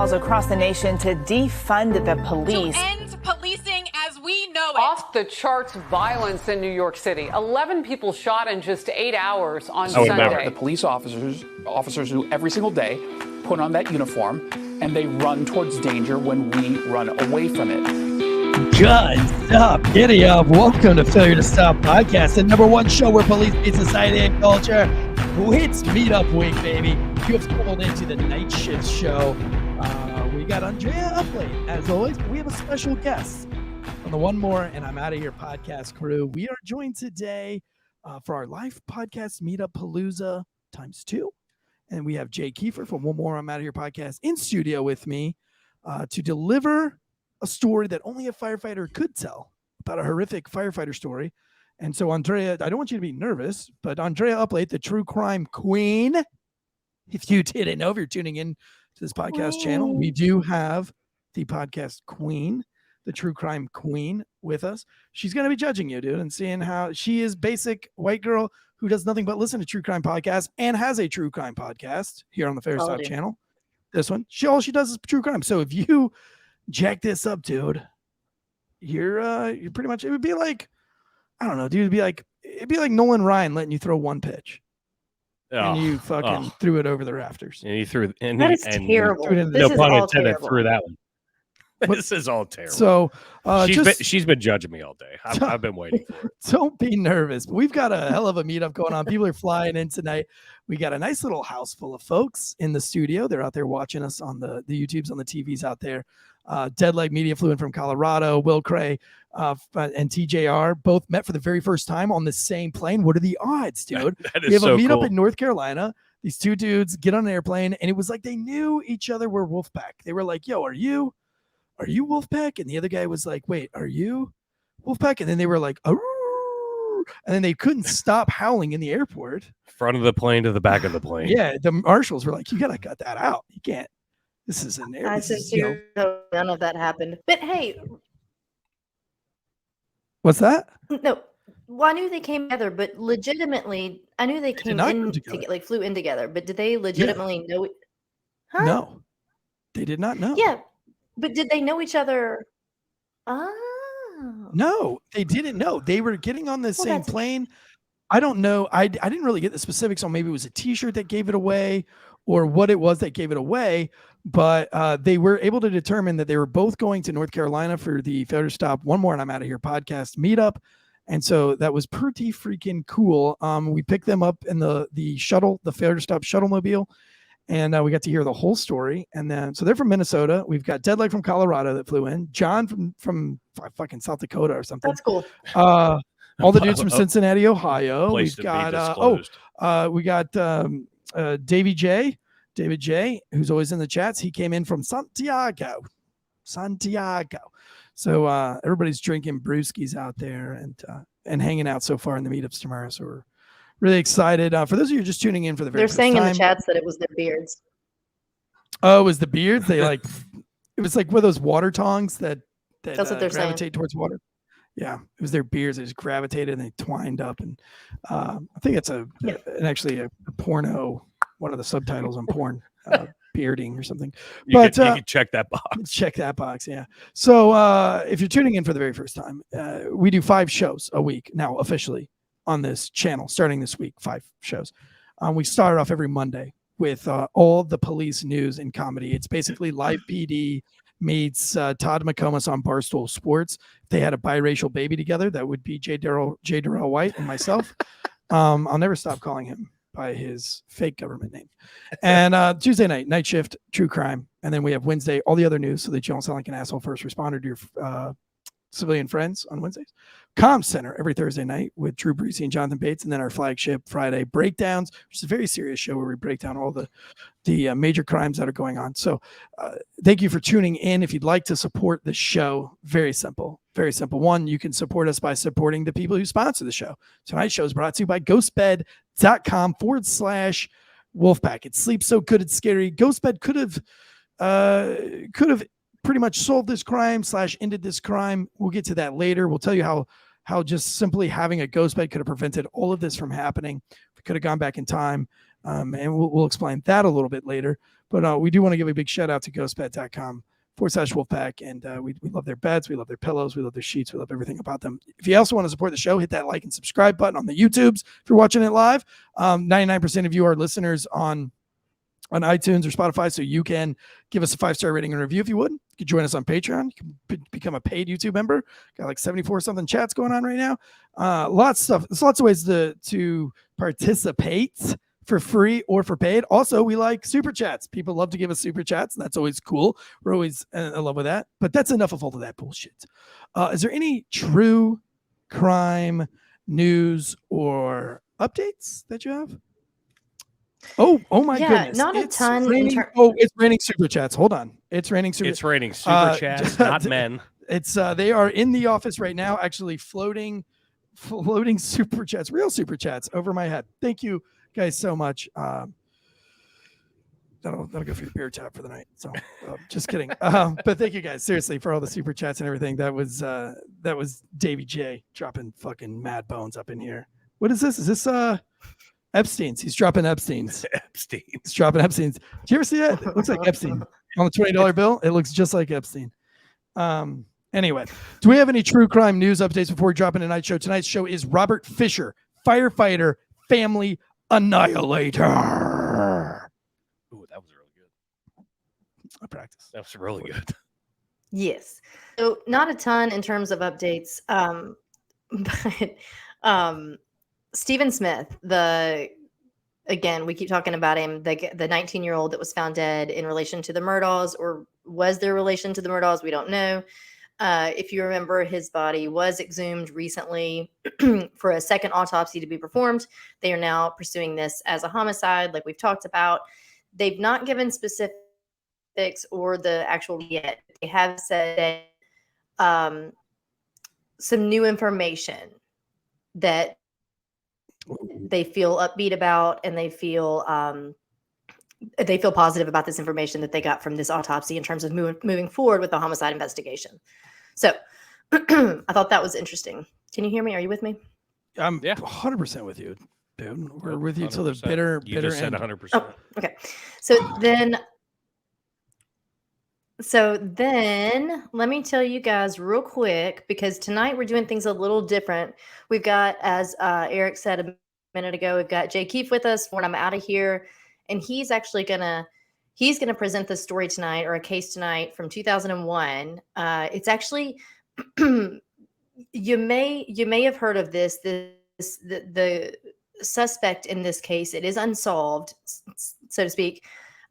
calls across the nation to defund the police. To end policing as we know it. Off the charts violence in New York City. 11 people shot in just 8 hours on Sunday. The police officers who every single day put on that uniform and they run towards danger when we run away from it. Guys, stop, giddy up. Welcome to Failure to Stop Podcast, the number one show where police meet society and culture. It's Meetup Week, baby. You have stumbled into the night shift show. We got Andrea Up Late, as always. But we have a special guest on the One More and I'm Outta Here podcast crew. We are joined today for our live podcast Meetup Palooza ×2. And we have Jay Kiefer from One More I'm Outta Here podcast in studio with me to deliver a story that only a firefighter could tell about a horrific firefighter story. And so, Andrea, I don't want you to be nervous, but Andrea Up Late, the true crime queen. If you didn't know, if you're tuning in to this podcast channel, we do have the podcast queen, the true crime queen with us. She's going to be judging you, dude, and seeing how she is basic white girl who does nothing but listen to true crime podcasts and has a true crime podcast here on the Fair Stop channel. This one, all she does is true crime. So if you jack this up, dude, you're pretty much, it would be like, I don't know, dude, it'd be like Nolan Ryan letting you throw one pitch. And you fucking threw it over the rafters. And he threw and that is terrible. No pun intended, threw that one. This is all terrible. So she's been judging me all day. I've been waiting for it. Don't be nervous. We've got a hell of a meetup going on. People are flying in tonight. We got a nice little house full of folks in the studio. They're out there watching us on the YouTubes, on the TVs out there. Deadleg Media flew in from Colorado. Will Cray and TJR both met for the very first time on the same plane. What are the odds, dude? That is we have so a meetup cool. in North Carolina. These two dudes get on an airplane, and it was like they knew each other were Wolfpack. They were like, yo, are you Wolfpack? And the other guy was like, wait, are you Wolfpack? And then they were like, arr! And then they couldn't stop howling in the airport. Front of the plane to the back of the plane. Yeah, the marshals were like, you got to cut that out. You can't. This is an air. I sincerely hope none of that happened. But hey. What's that? No. Well, I knew they came together, but legitimately, I knew they came in like flew in together. But did they legitimately know it? Huh? No, they did not know. Yeah, but did they know each other? No, they didn't know. They were getting on the same plane. I don't know. I didn't really get the specifics on maybe it was a T-shirt that gave it away or what it was that gave it away. But they were able to determine that they were both going to North Carolina for the Failure to Stop One More and I'm Outta Here podcast meetup. And so that was pretty freaking cool. We picked them up in the shuttle, the Failure to Stop shuttle mobile. And we got to hear the whole story. And then, so they're from Minnesota. We've got Deadleg from Colorado that flew in. John from fucking South Dakota or something. That's cool. All the dudes from Cincinnati, Ohio. We've got, we got David J, who's always in the chats. He came in from Santiago. So everybody's drinking brewskis out there and hanging out so far in the meetups tomorrow. So we're really excited. For those of you just tuning in for the very first time. They're saying in the chats that it was their beards. Oh, it was the beards? They like, it was like one of those water tongs that That's what they're gravitate saying. towards water. Yeah, it was their beards. They just gravitated and they twined up. And I think it's actually a porno, one of the subtitles on porn, bearding or something. You can check that box. Check that box, yeah. So if you're tuning in for the very first time, we do 5 shows a week now officially on this channel, starting this week, 5 shows. We start off every Monday with all the police news and comedy. It's basically live PD meets Todd McComas on Barstool Sports. If they had a biracial baby together, that would be J. Darrell White and myself. I'll never stop calling him by his fake government name. And Tuesday night shift, true crime. And then we have Wednesday, all the other news so that you don't sound like an asshole first responder to your civilian friends on Wednesdays. Comm Center every Thursday night with Drew Breesy and Jonathan Bates. And then our flagship Friday breakdowns, which is a very serious show where we break down all the major crimes that are going on. So thank you for tuning in. If you'd like to support the show, very simple. Very simple. One, you can support us by supporting the people who sponsor the show. Tonight's show is brought to you by ghostbed.com/Wolfpack. It sleeps so good it's scary. Ghostbed could have pretty much solved this crime / ended this crime. We'll get to that later. We'll tell you how just simply having a ghost bed could have prevented all of this from happening. We could have gone back in time. And we'll explain that a little bit later. But we do want to give a big shout out to ghostbed.com/Wolfpack. And we love their beds. We love their pillows. We love their sheets. We love everything about them. If you also want to support the show, hit that like and subscribe button on the YouTubes if you're watching it live. 99% of you are listeners on iTunes or Spotify, so you can give us a 5-star rating and review if you would. You can join us on Patreon. You can become a paid YouTube member. Got like 74 something chats going on right now. Lots of stuff. There's lots of ways to participate for free or for paid. Also, we like super chats. People love to give us super chats, and that's always cool. We're always in love with that. But that's enough of all of that bullshit. Is there any true crime news or updates that you have? Oh my goodness. Not a ton. It's raining super chats. Hold on. It's raining super chats, not men. It's they are in the office right now, actually floating super chats, real super chats over my head. Thank you guys so much. That'll go for your beer tap for the night. So just kidding. But thank you guys seriously for all the super chats and everything. That was Davey J dropping fucking mad bones up in here. What is this? Is this Epstein's? He's dropping Epstein's. He's dropping Epstein's. Did you ever see that? It looks like Epstein on the $20 bill. It looks just like Epstein. Anyway, do we have any true crime news updates before we drop in tonight's show? Tonight's show is Robert Fisher, firefighter, family Annihilator. Ooh, that was really good. I practiced. That was really good. Yes. So not a ton in terms of updates. But Stephen Smith, again, we keep talking about him, the 19-year-old that was found dead in relation to the Murdaughs, or was there relation to the Murdaughs? We don't know. If you remember, his body was exhumed recently for a second autopsy to be performed. They are now pursuing this as a homicide, like we've talked about. They've not given specifics or the actual yet. They have said that some new information that they feel upbeat about, and they feel positive about this information that they got from this autopsy in terms of moving forward with the homicide investigation. So I thought that was interesting. Can you hear me? Are you with me? I'm 100% with you, dude. We're with you till the bitter you just end. said 100%. Oh, okay. So then let me tell you guys real quick, because tonight we're doing things a little different. We've got, as Eric said a minute ago, we've got Jay Kiefer with us when I'm out of here, and he's actually gonna present the story tonight, or a case tonight, from 2001. It's actually you may have heard of this. The suspect in this case, it is unsolved, so to speak.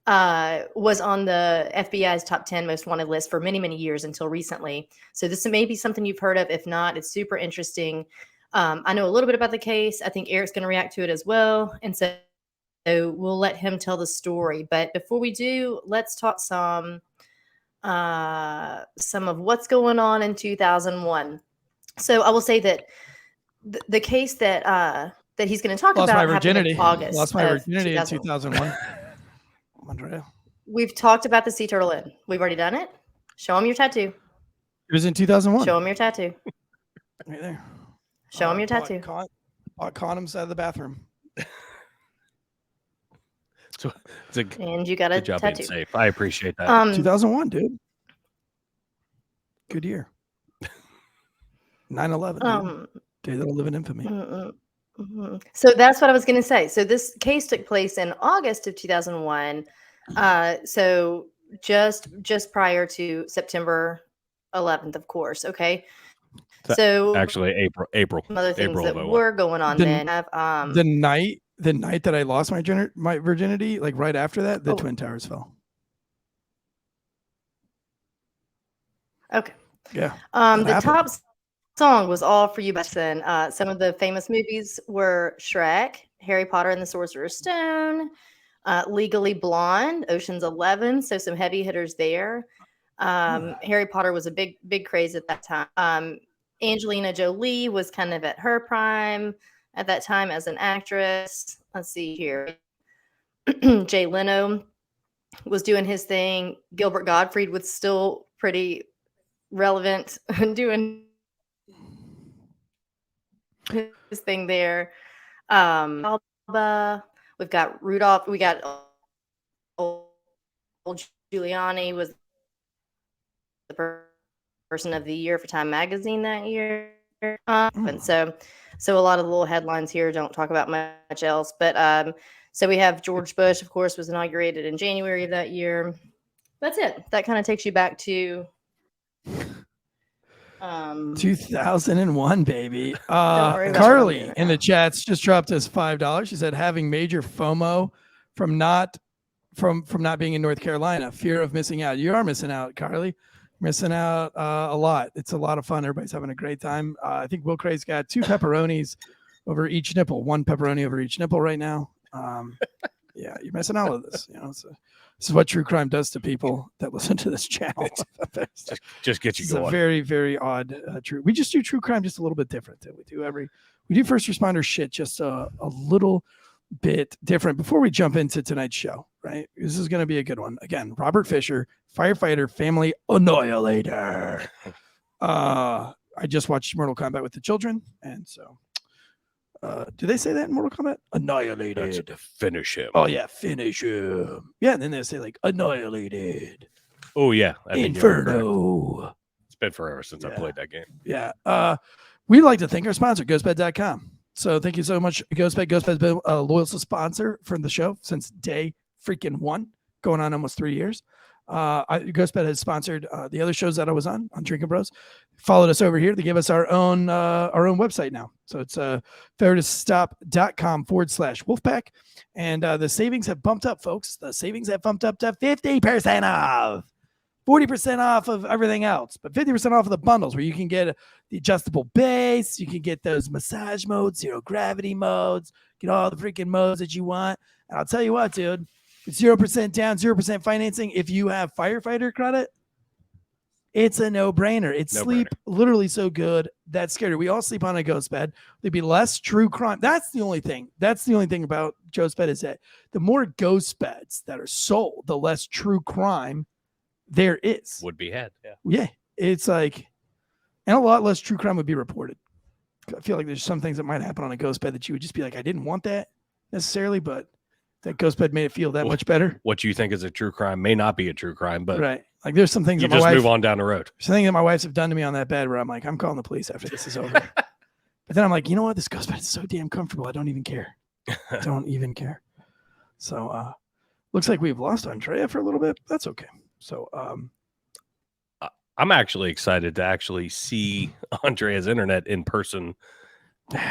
Was on the FBI's top 10 most wanted list for many, many years until recently. So this may be something you've heard of. If not, it's super interesting. I know a little bit about the case. I think Eric's going to react to it as well. And so we'll let him tell the story. But before we do, let's talk some of what's going on in 2001. So I will say that the case that he's going to talk about happened in August. Lost my virginity in 2001. Andrea. We've talked about the Sea Turtle Inn. We've already done it. Show him your tattoo. It was in 2001. Show him your tattoo. Right there. Show him your tattoo. Bought condoms out of the bathroom. So and you got a good job tattoo. being safe. I appreciate that. 2001, dude. Good year. 9/11. Day that'll live in infamy. So that's what I was going to say. So this case took place in August of 2001. So just prior to September 11th, of course. Okay. So actually April. Some other things April that were going on then. The night that I lost my virginity, like right after that, the Twin Towers fell. Okay. Yeah. The top song was All For You by Then. Some of the famous movies were Shrek, Harry Potter and the Sorcerer's Stone, Legally Blonde, Ocean's 11. So some heavy hitters there. Harry Potter was a big craze at that time. Angelina Jolie was kind of at her prime at that time as an actress. Let's see here. Jay Leno was doing his thing. Gilbert Gottfried was still pretty relevant and doing his thing there. Alba We've got Rudolph. We got old Giuliani was the person of the year for Time Magazine that year. And so a lot of the little headlines here don't talk about much else. But so we have George Bush, of course, was inaugurated in January of that year. That's it. That kind of takes you back to 2001, baby. worry about Carly it. in the chats just dropped us $5. She said having major FOMO from not being in North Carolina, fear of missing out. You are missing out, Carly. Missing out a lot. It's a lot of fun. Everybody's having a great time. I think Will Cray's got 2 pepperonis over each nipple. 1 pepperoni over each nipple right now. Yeah, you're missing all of this. This is what true crime does to people that listen to this channel. just get you It's going. a very, very odd true. We just do true crime just a little bit different than we do first responder shit just a little bit different. Before we jump into tonight's show, right? This is going to be a good one. Again, Robert Fisher, firefighter, family annihilator. I just watched Mortal Kombat with the children, and so do they say that in Mortal Kombat? Annihilated. That's finish him. Oh yeah, finish him. Yeah, and then they say like annihilated. Oh yeah, Inferno. It's been forever since I played that game. Yeah. We'd like to thank our sponsor, ghostbed.com. So thank you so much, Ghostbed. Ghostbed's been a loyal sponsor for the show since day freaking 1, going on almost 3 years. Ghostbed has sponsored the other shows that I was on Drinking Bros. Followed us over here. They give us our own website now. So it's fairytostop.com/Wolfpack. And the savings have bumped up, folks. The savings have bumped up to 50% off. 40% off of everything else, but 50% off of the bundles where you can get the adjustable base. You can get those massage modes, 0 gravity modes, get all the freaking modes that you want. And I'll tell you what, dude, 0% down, 0% financing. If you have firefighter credit, it's a no-brainer. It's sleep literally so good. That's scary. We all sleep on a ghost bed. There'd be less true crime. That's the only thing. That's the only thing about ghost bed is that the more ghost beds that are sold, the less true crime there is. Would be had. Yeah. It's like, and a lot less true crime would be reported. I feel like there's some things that might happen on a ghost bed that you would just be like, I didn't want that necessarily, but that ghost bed made it feel that much better. What you think is a true crime may not be a true crime, but right. Like there's some things you that just my wife, move on down the road. Something that my wives have done to me on that bed where I'm like, I'm calling the police after this is over. But then I'm like, you know what? This ghost bed is so damn comfortable. I don't even care. Don't even care. So looks like we've lost Andrea for a little bit. That's okay. So I'm actually excited to actually see Andrea's internet in person,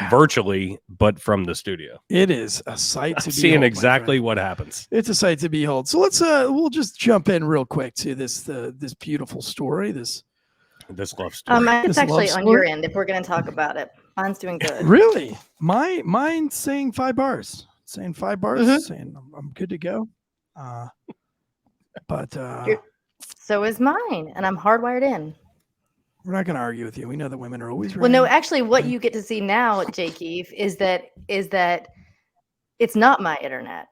virtually, but from the studio. It is a sight to behold. Seeing exactly what happens. It's a sight to behold. So let's we'll just jump in real quick to this beautiful story. This love story. It's actually on your end if we're going to talk about it. Mine's doing good. Really? Mine's saying 5 bars. Saying 5 bars. Saying I'm good to go. But so is mine, and I'm hardwired in. We're not going to argue with you. We know that women are always right. Well, no, actually, what you get to see now, J. Keefe, is that it's not my internet.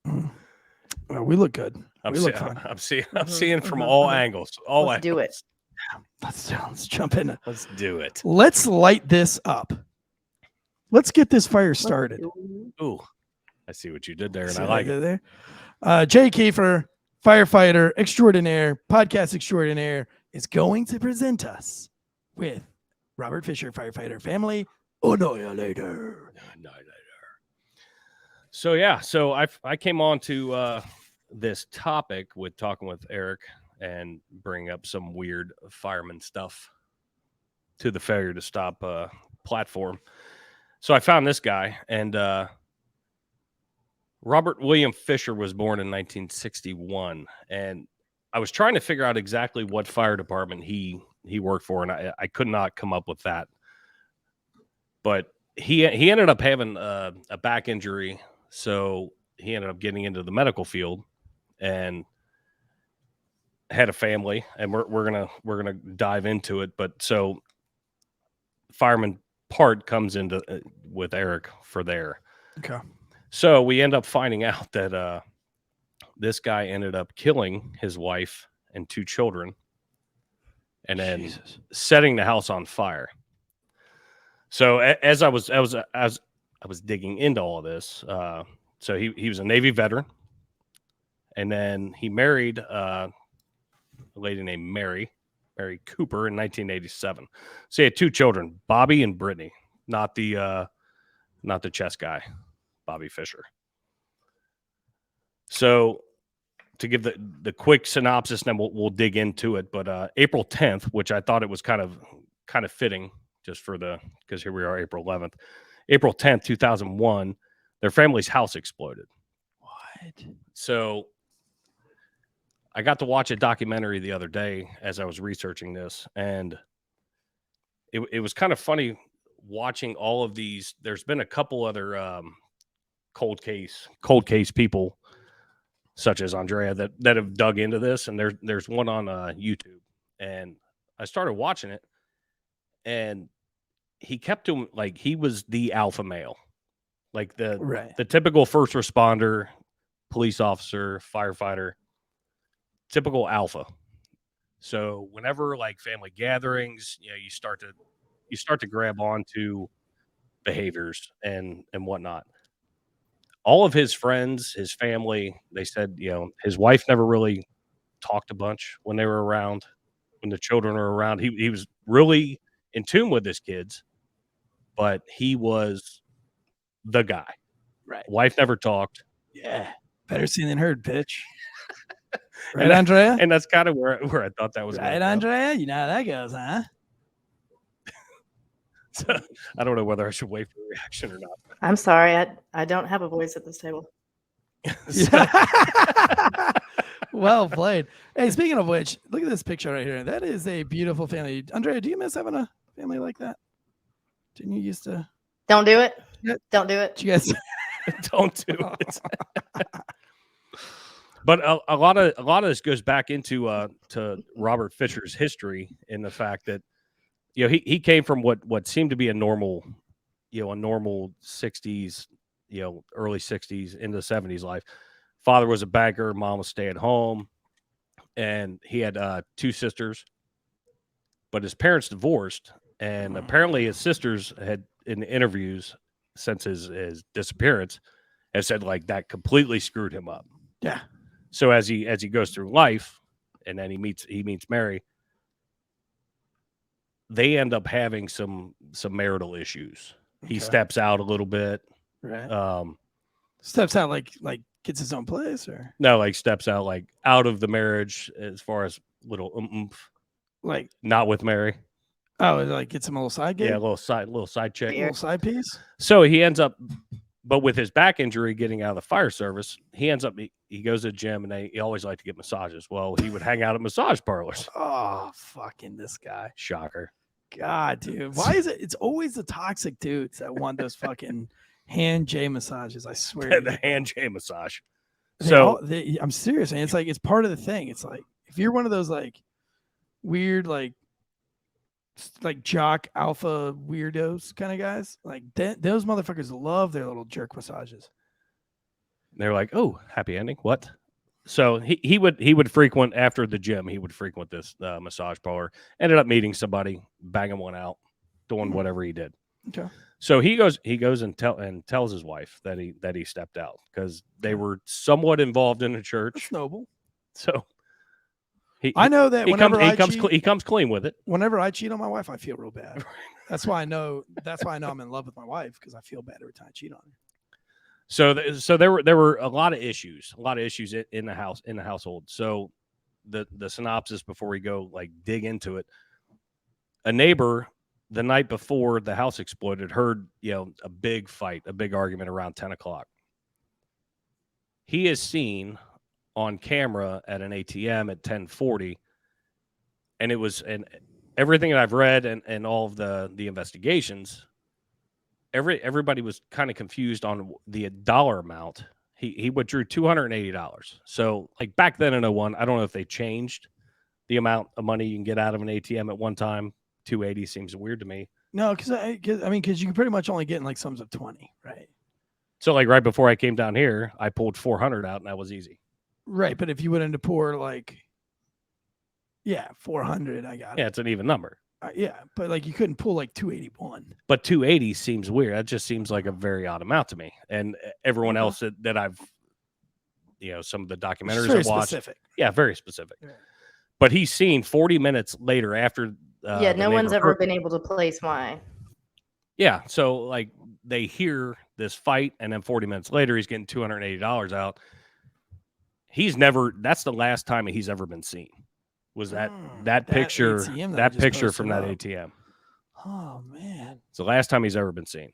Well, we look good. I'm seeing from Mhm. all angles. Let's do it. Let's jump in. Let's do it. Let's light this up. Let's get this fire started. Ooh, I see what you did there, and I like it. There. Jay Kiefer, firefighter extraordinaire, podcast extraordinaire, is going to present us with Robert Fisher, firefighter, family annihilator. So I came on to this topic with talking with Eric and bring up some weird fireman stuff to the Failure to Stop platform. So I found this guy, and Robert William Fisher was born in 1961, and I was trying to figure out exactly what fire department he worked for, and I could not come up with that. But he ended up having a back injury, so he ended up getting into the medical field and had a family, and we're gonna dive into it. But so fireman part comes into with Eric for there. Okay. So we end up finding out that this guy ended up killing his wife and 2 children, and then setting the house on fire. So as was digging into all this. So he was a Navy veteran, and then he married a lady named Mary Cooper in 1987. So he had 2 children, Bobby and Brittany, not the chess guy, Bobby Fischer. So to give the quick synopsis, and then we'll dig into it. But April 10th, which I thought it was kind of fitting, just because here we are, April 11th. April 10th, 2001, their family's house exploded. What? So I got to watch a documentary the other day as I was researching this, and it was kind of funny watching all of these. There's been a couple other cold case people, such as Andrea, that have dug into this, and there's one on YouTube, and I started watching it, and he kept him like he was the alpha male, like the typical first responder, police officer, firefighter, typical alpha. So whenever like family gatherings, you start to grab onto behaviors and whatnot. All of his friends, his family, they said, his wife never really talked a bunch when they were around, when the children were around. He was really in tune with his kids, but he was the guy. Right. Wife never talked. Yeah. Better seen than heard, bitch. Right, Andrea? And that's kind of where I thought that was right, Andrea? You know how that goes, huh? So, I don't know whether I should wait for a reaction or not. I'm sorry. I don't have a voice at this table. Well played. Hey, speaking of which, look at this picture right here. That is a beautiful family. Andrea, do you miss having a family like that? Didn't you used to? Don't do it. Yeah. Don't do it. You guys don't do it. But a lot of this goes back into to Robert Fischer's history, in the fact that he came from what seemed to be a normal 60s, early 60s into 70s life. Father was a banker, mom was stay at home, and he had 2 sisters, but his parents divorced, and apparently his sisters had, in interviews since his disappearance, have said like that completely screwed him up. Yeah. So as he goes through life, and then he meets Mary, they end up having some marital issues. Okay. He steps out a little bit. Right. Steps out like gets his own place, or no, like steps out like out of the marriage as far as little like not with Mary. Oh, like gets him a little side gig? Yeah, a little side chick. A little side piece. So he ends up, but with his back injury, getting out of the fire service, he ends up, he goes to the gym, and he always liked to get massages. Well, he would hang out at massage parlors. Oh, fucking this guy. Shocker. God, dude. Why is it? It's always the toxic dudes that want those fucking hand J massages. I swear. The hand J massage. So I'm serious. And it's like, it's part of the thing. It's like, if you're one of those like weird, like jock alpha weirdos kind of guys, like those motherfuckers love their little jerk massages. They're like, oh, happy ending. What? So he would frequent, after the gym, he would frequent this massage parlor, ended up meeting somebody, banging one out, doing whatever he did. Okay. So he goes and tells his wife that he stepped out, because they were somewhat involved in the church. That's noble. So I know that he comes clean with it. Whenever I cheat on my wife, I feel real bad. That's why I know I'm in love with my wife, because I feel bad every time I cheat on her. So there were a lot of issues in the household. So the synopsis, before we go like dig into it, a neighbor the night before the house exploded heard a big fight, a big argument around 10 o'clock. He is seen on camera at an ATM at 10:40, and everything that I've read and all of the investigations, everybody was kind of confused on the dollar amount. He withdrew $280. So like back then in 2001, I don't know if they changed the amount of money you can get out of an ATM at one time. 280 seems weird to me. No, because you can pretty much only get in like sums of 20, right? So like right before I came down here, I pulled 400 out, and that was easy. Right, but if you went into pour 400, I got it. Yeah, it's an even number. Yeah, but like you couldn't pull like 281. But 280 seems weird. That just seems like a very odd amount to me. And everyone else that I've, some of the documentaries very I've watched. specific. Yeah, very specific. Yeah. But he's seen 40 minutes later after. Yeah, no one's ever been able to place why. Yeah, so like they hear this fight, and then 40 minutes later, he's getting $280 out. That's the last time he's ever been seen. Was that picture ATM that picture from that ATM? Oh man, it's the last time he's ever been seen.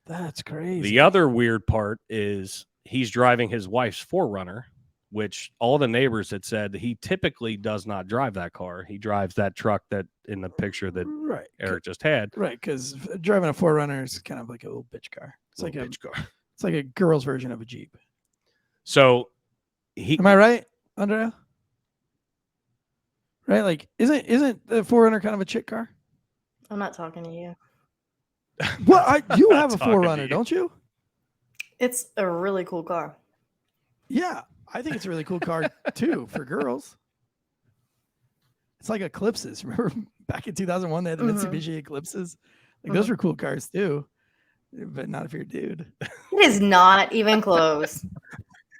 That's crazy. The other weird part is he's driving his wife's 4Runner, which all the neighbors had said he typically does not drive that car. He drives that truck that in the picture that Eric just had. Right, because driving a 4Runner is kind of like a little bitch car. It's like a bitch car. It's like a girl's version of a Jeep. So am I right, Andrea? Right, like isn't the 4Runner kind of a chick car? I'm not talking to you. Well, you have a 4Runner, don't you? It's a really cool car. Yeah, I think it's a really cool car too for girls. It's like Eclipses. Remember back in 2001 they had the Mitsubishi Eclipses? Like those were cool cars too, but not if you're a dude. It is not even close.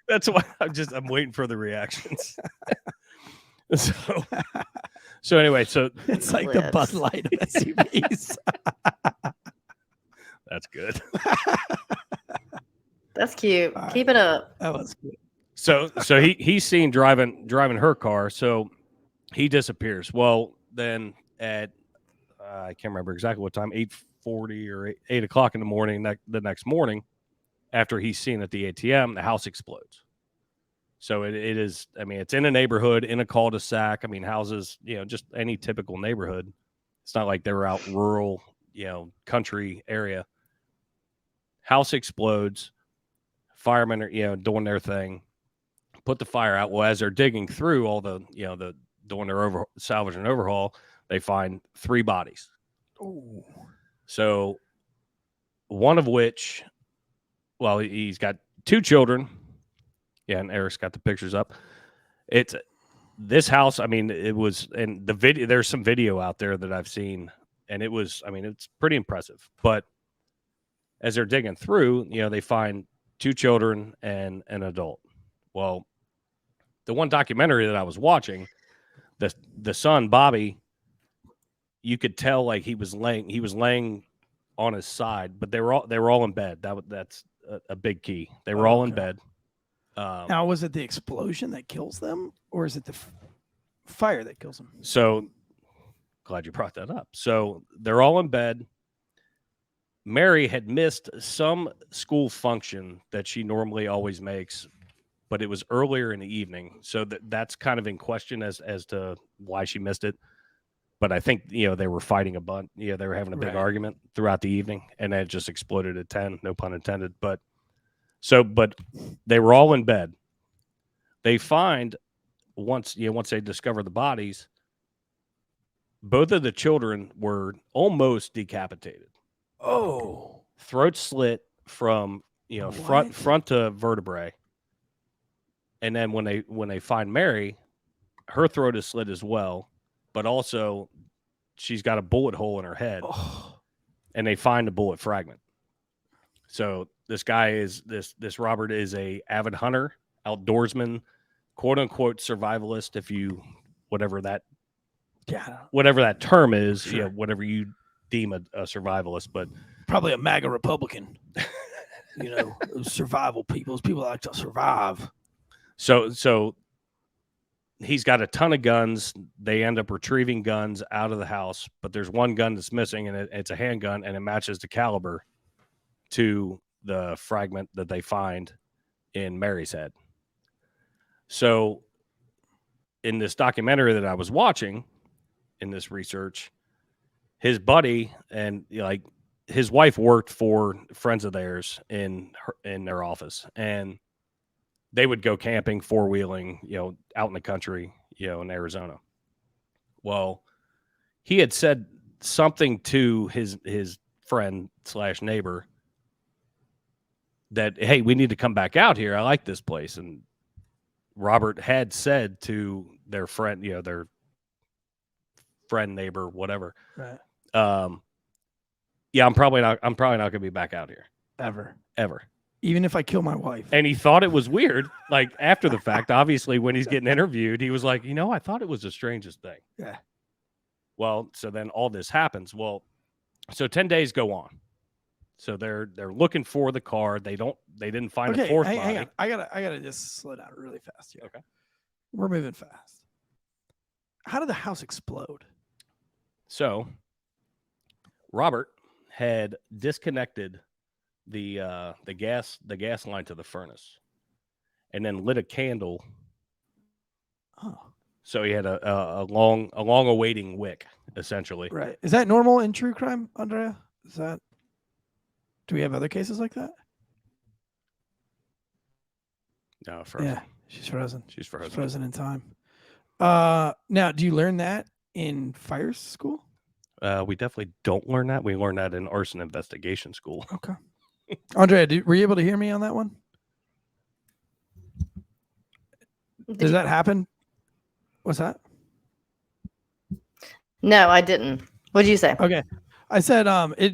That's why I'm waiting for the reactions. So anyway, it's like the Bud Light of SUVs. That's good. That's cute. Keep it up. That was good. So he's seen driving her car. So he disappears. Well, then at I can't remember exactly what time, 8:40 or 8 o'clock in the morning. The next morning, after he's seen at the ATM, the house explodes. So it is. I mean, it's in a neighborhood, in a cul-de-sac. I mean, houses, just any typical neighborhood. It's not like they're out rural, country area. House explodes. Firemen are, doing their thing. Put the fire out. Well, as they're digging through all the, doing their salvage and overhaul, they find 3 bodies. Oh. So one of which, well, he's got 2 children. Yeah, and Eric's got the pictures up. It's this house. I mean, it was, and the video. There's some video out there that I've seen, and it was. I mean, it's pretty impressive. But as they're digging through, they find 2 children and an adult. Well, the one documentary that I was watching, the son Bobby, you could tell like he was laying on his side, but they were all in bed. That's a big key. They were all in bed. Now, was it the explosion that kills them, or is it the fire that kills them? So, glad you brought that up. So, they're all in bed. Mary had missed some school function that she normally always makes, but it was earlier in the evening. So, that's kind of in question as to why she missed it. But I think, they were fighting a bunch. They were having a big argument throughout the evening, and then it just exploded at 10, no pun intended. But they were all in bed. They find once they discover the bodies, both of the children were almost decapitated. Oh, throat slit from front to vertebrae. And then when they find Mary, her throat is slit as well, but also she's got a bullet hole in her head. Oh. And they find a bullet fragment. So this guy this Robert is a avid hunter, outdoorsman, quote unquote survivalist, whatever that term is, sure. Whatever deem a survivalist, but probably a MAGA Republican. Survival people like to survive. So he's got a ton of guns. They end up retrieving guns out of the house, but there's one gun that's missing, and it's a handgun, and it matches the caliber to the fragment that they find in Mary's head. So in this documentary that I was watching, in this research, his buddy and his wife worked for friends of theirs in their office, and they would go camping, 4-wheeling, out in the country, in Arizona. Well, he had said something to his friend / neighbor that, hey, we need to come back out here. I like this place. And Robert had said to their friend, their friend, neighbor, whatever. Right. Yeah, I'm probably not going to be back out here Ever. even if I kill my wife. And he thought it was weird, like after the fact. Obviously, when he's getting interviewed, he was like, I thought it was the strangest thing. Yeah. Well, so then all this happens. Well, so 10 days go on. So they're looking for the car. They didn't find a fourth body. Hang on. I gotta just slow down really fast here. Okay. We're moving fast. How did the house explode? So Robert had disconnected the gas line to the furnace, and then lit a candle. Oh. So he had a long awaiting wick, essentially. Right. Is that normal in true crime, Andrea? Do we have other cases like that? No, frozen. Yeah, she's frozen. She's frozen. Frozen in time. Now, do you learn that in fire school? We definitely don't learn that. We learn that in arson investigation school. Okay. Andrea, were you able to hear me on that one? Does that happen? What's that? No, I didn't. What did you say? Okay. I said,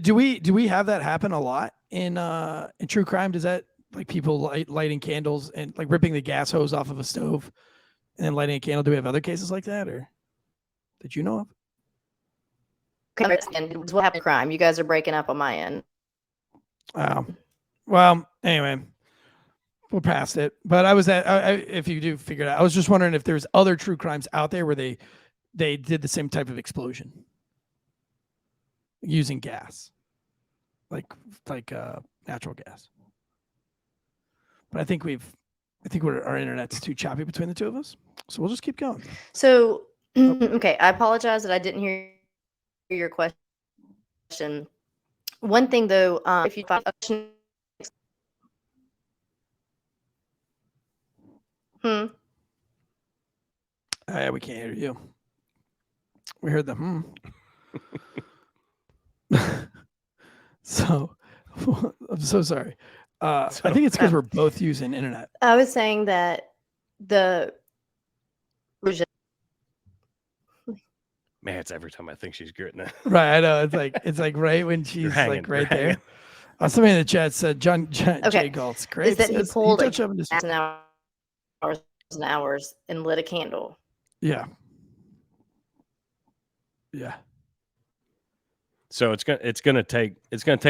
do we have that happen a lot in true crime? Does that, like, people lighting candles and like ripping the gas hose off of a stove and then lighting a candle? Do we have other cases like that, or that you know of? And what happened to crime? You guys are breaking up on my end. Well, anyway, we're past it. But if you do figure it out, I was just wondering if there's other true crimes out there where they did the same type of explosion using gas, like natural gas. But I think our internet's too choppy between the two of us, so we'll just keep going. So, okay, I apologize that I didn't hear your question. One thing though, if you find a question, we can't hear you. We heard the So, I'm so sorry. I think it's because we're both using internet. I was saying that Man, it's every time I think she's getting it. Right, I know. It's like right when she's like right there. Somebody in the chat said John J. Galt's great. Is that he pulled hours and hours and lit a candle. Yeah. Yeah. So it's gonna take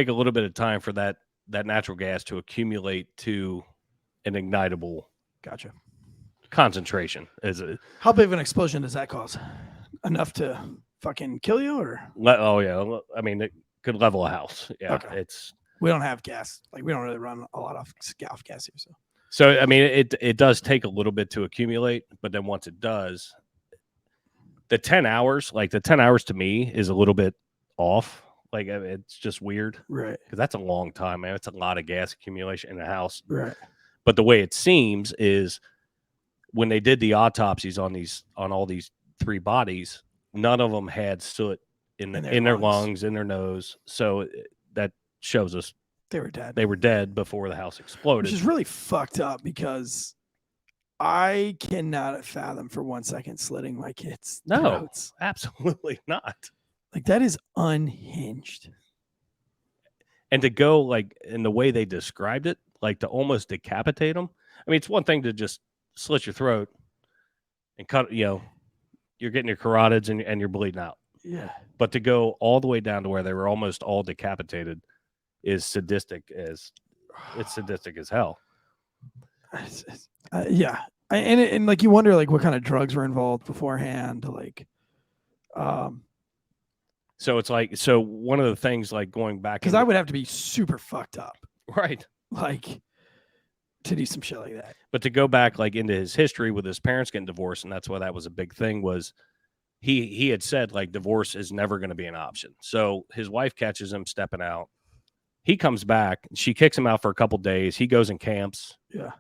a little bit of time for that natural gas to accumulate to an ignitable concentration. How big of an explosion does that cause? Enough to fucking kill you, or? Oh yeah, I mean it could level a house. Yeah, okay. We don't have gas. Like, we don't really run a lot of gas here, So I mean it does take a little bit to accumulate, but then once it does, the 10 hours to me is a little bit off. Like, it's just weird, right? Because that's a long time, man. It's a lot of gas accumulation in a house, right? But the way it seems is when they did the autopsies on all these 3 bodies, none of them had soot in their lungs, in their nose. So that shows us they were dead. They were dead before the house exploded, which is really fucked up, because I cannot fathom for 1 second slitting my kids' throats. Absolutely not. Like, that is unhinged. And to go, like, in the way they described it, like, to almost decapitate them. I mean, it's one thing to just slit your throat and cut, you're getting your carotids and you're bleeding out. Yeah. But to go all the way down to where they were almost all decapitated is sadistic as hell. Yeah. And like, you wonder, like, what kind of drugs were involved beforehand, like, so it's like, so one of the things, like, going back, because I would have to be super fucked up, right? Like, to do some shit like that. But to go back, like, into his history with his parents getting divorced, and that's why that was a big thing, was he had said, like, divorce is never going to be an option. So his wife catches him stepping out. He comes back. She kicks him out for a couple days. He goes and camps. Yeah.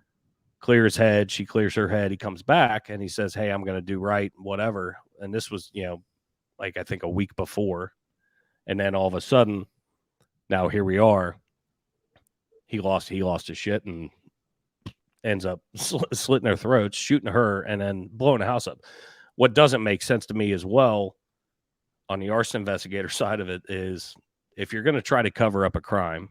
Clear his head. She clears her head. He comes back and he says, "Hey, I'm going to do right, whatever." And this was, like, I think a week before. And then all of a sudden, now here we are. He lost his shit and ends up slitting their throats, shooting her, and then blowing the house up. What doesn't make sense to me as well on the arson investigator side of it is if you're going to try to cover up a crime,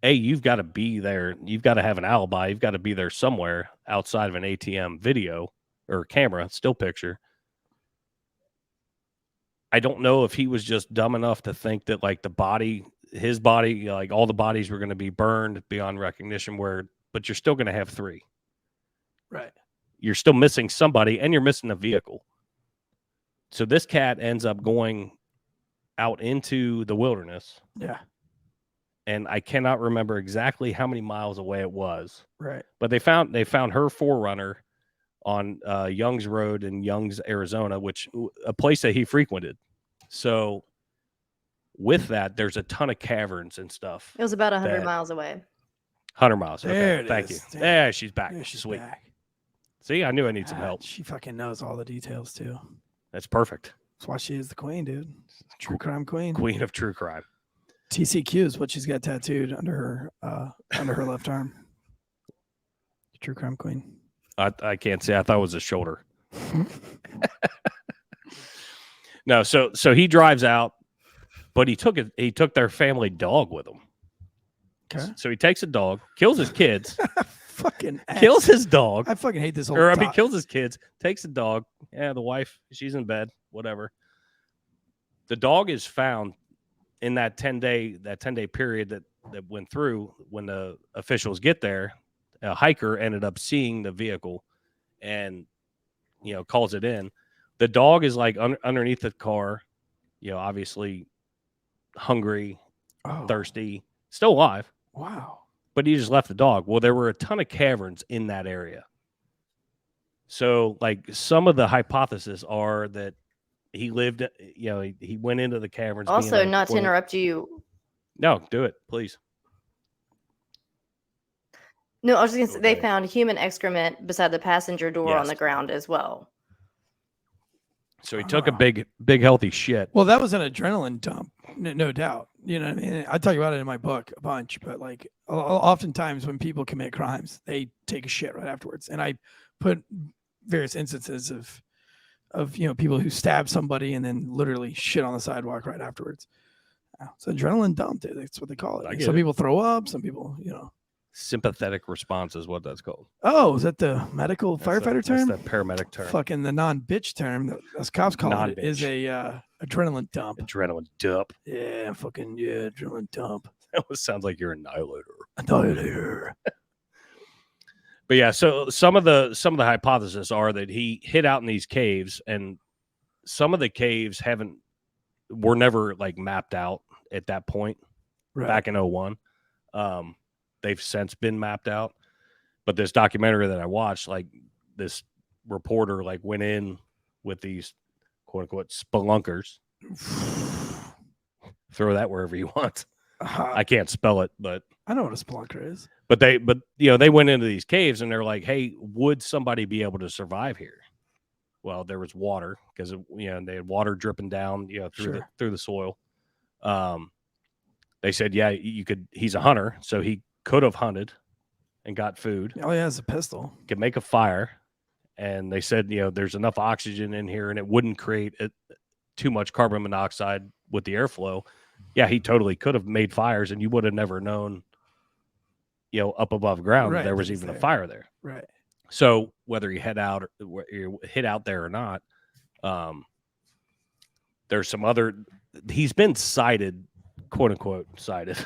you've got to be there. You've got to have an alibi. You've got to be there somewhere outside of an ATM video or camera, still picture. I don't know if he was just dumb enough to think that like his body, like all the bodies were going to be burned beyond recognition but you're still going to have 3. Right. You're still missing somebody and you're missing a vehicle. So this cat ends up going out into the wilderness. Yeah. And I cannot remember exactly how many miles away it was. Right. But they found her Forerunner on Young's Road in Young's, Arizona, a place that he frequented. So with that, there's a ton of caverns and stuff. It was about 100 miles away. 100 miles. There okay, thank is. you. Damn. Yeah, she's back. Yeah, she's Sweet. back. See, I knew I need some help. She fucking knows all the details too. That's perfect. That's why she is the queen, dude. True crime queen. Queen of true crime. TCQ is what she's got tattooed under her left arm. True crime queen. I can't say. I thought it was a shoulder. No, so he drives out, but he took their family dog with him. Okay. So he takes a dog, kills his kids, fucking kills his dog. I fucking hate this whole. Or I mean, kills his kids, takes the dog. Yeah, the wife, she's in bed, whatever. The dog is found in that 10-day period that went through. When the officials get there, a hiker ended up seeing the vehicle and calls it in. The dog is like underneath the car, obviously hungry, thirsty, still alive. Wow. But he just left the dog. Well, there were a ton of caverns in that area. So like some of the hypotheses are that he lived, he went into the caverns. Also, not to interrupt you. No, do it, please. No, I was just going to say, they found human excrement beside the passenger door on the ground as well. So he took a big healthy shit. Well, that was an adrenaline dump, no doubt. You know what I mean? I talk about it in my book a bunch, but like oftentimes when people commit crimes, they take a shit right afterwards. And I put various instances of people who stab somebody and then literally shit on the sidewalk right afterwards. It's adrenaline dump, dude. That's what they call it. Some people throw up, some people, Sympathetic response is what that's called. Oh, is that the medical firefighter term? That's the paramedic term. Fucking the non-bitch term that us cops call it is a adrenaline dump. Adrenaline dump. Yeah, adrenaline dump. That sounds like you're Annihilator. Annihilator. But yeah, so some of the hypotheses are that he hid out in these caves, and some of the caves were never like mapped out at that point back in 2001. They've since been mapped out, but this documentary that I watched, like this reporter like went in with these quote unquote spelunkers. Throw that wherever you want. I can't spell it, but I know what a spelunker is. But they went into these caves and they're like, hey, would somebody be able to survive here? Well, there was water because they had water dripping down through the soil. They said, yeah, you could. He's a hunter, so he could have hunted and got food. Oh, yeah, it's a pistol. Could make a fire. And they said, there's enough oxygen in here and it wouldn't create too much carbon monoxide with the airflow. Yeah, he totally could have made fires and you would have never known, up above ground, there was even a fire there. Right. So whether you hid out there or not, there's some he's been cited, quote unquote, cited.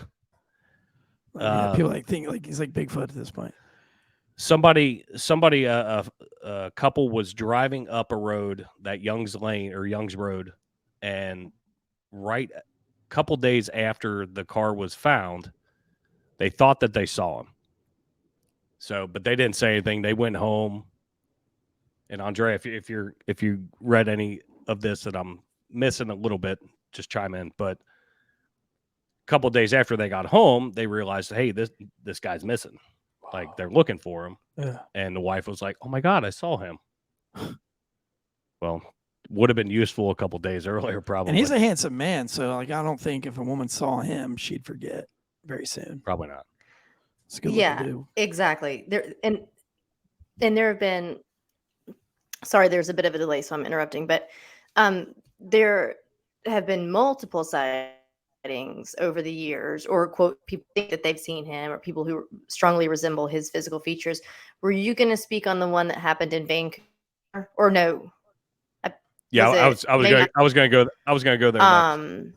People think like he's like Bigfoot at this point. Somebody, a couple was driving up a road, that Young's Lane or Young's Road, and right a couple days after the car was found, they thought that they saw him. So, but they didn't say anything. They went home. And Andrea, if you read any of this that I'm missing a little bit, just chime in. But couple of days after they got home, they realized, hey, this guy's missing. Like they're looking for him. Yeah. And the wife was like, oh my God, I saw him. Well, would have been useful a couple of days earlier, probably. And he's a handsome man, so like I don't think if a woman saw him, she'd forget very soon. Probably not. It's a good to do. Exactly. There have been. Sorry, there's a bit of a delay, so I'm interrupting. But There have been multiple sightings over the years, or quote, people think that they've seen him, or people who strongly resemble his physical features. Were you going to speak on the one that happened in Vancouver, or no? Yeah, Was it I was maybe gonna go there next.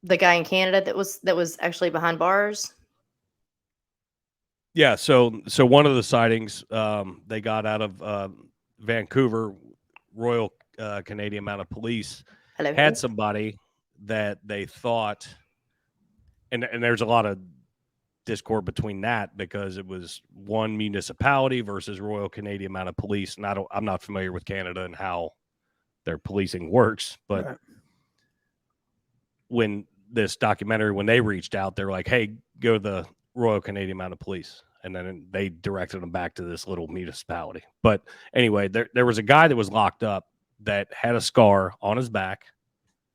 The guy in Canada that was actually behind bars? Yeah, so one of the sightings they got out of Vancouver, Royal Canadian Mounted Police Hello. had somebody that they thought, and there's a lot of discord between that because it was one municipality versus Royal Canadian Mounted Police, and I'm not familiar with Canada and how their policing works, but Right. when this documentary, when they reached out, they're like, hey, go to the Royal Canadian Mounted Police. And then they directed them back to this little municipality. But anyway, there was a guy that was locked up that had a scar on his back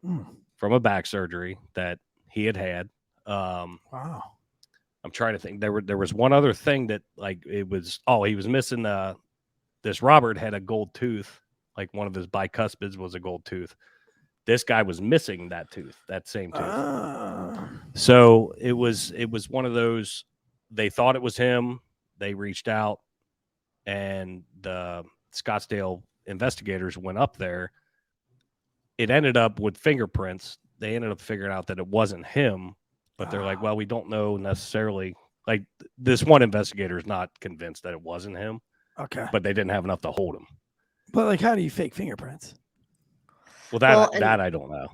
from a back surgery that he had. Wow. I'm trying to think. There was one other thing that, like, it was, he was missing this Robert had a gold tooth, like one of his bicuspids was a gold tooth. This guy was missing that tooth, that same tooth. So it was one of those, they thought it was him. They reached out, and the Scottsdale investigators went up there. It ended up with fingerprints. They ended up figuring out that it wasn't him, but they're like, well, we don't know necessarily. Like, this one investigator is not convinced that it wasn't him. Okay. But they didn't have enough to hold him. But like, how do you fake fingerprints? Well, that I don't know.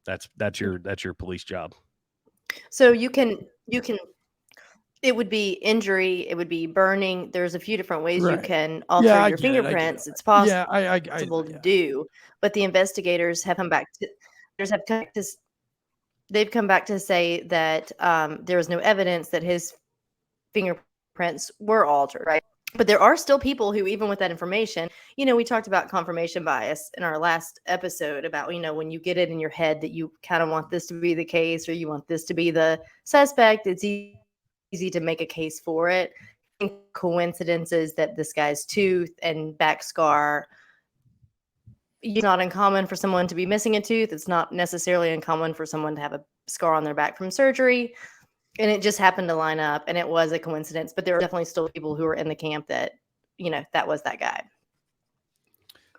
That's your police job. So you can it would be injury, it would be burning. There's a few different ways you can alter your fingerprints. It's possible to do, but the investigators have come back to they've come back to say that there was no evidence that his fingerprints were altered, right? But there are still people who, even with that information, we talked about confirmation bias in our last episode about, when you get it in your head that you kind of want this to be the case, or you want this to be the suspect, it's easy to make a case for it. I think coincidences that this guy's tooth and back scar, it's not uncommon for someone to be missing a tooth. It's not necessarily uncommon for someone to have a scar on their back from surgery. And it just happened to line up, and it was a coincidence. But there are definitely still people who are in the camp that, that was that guy.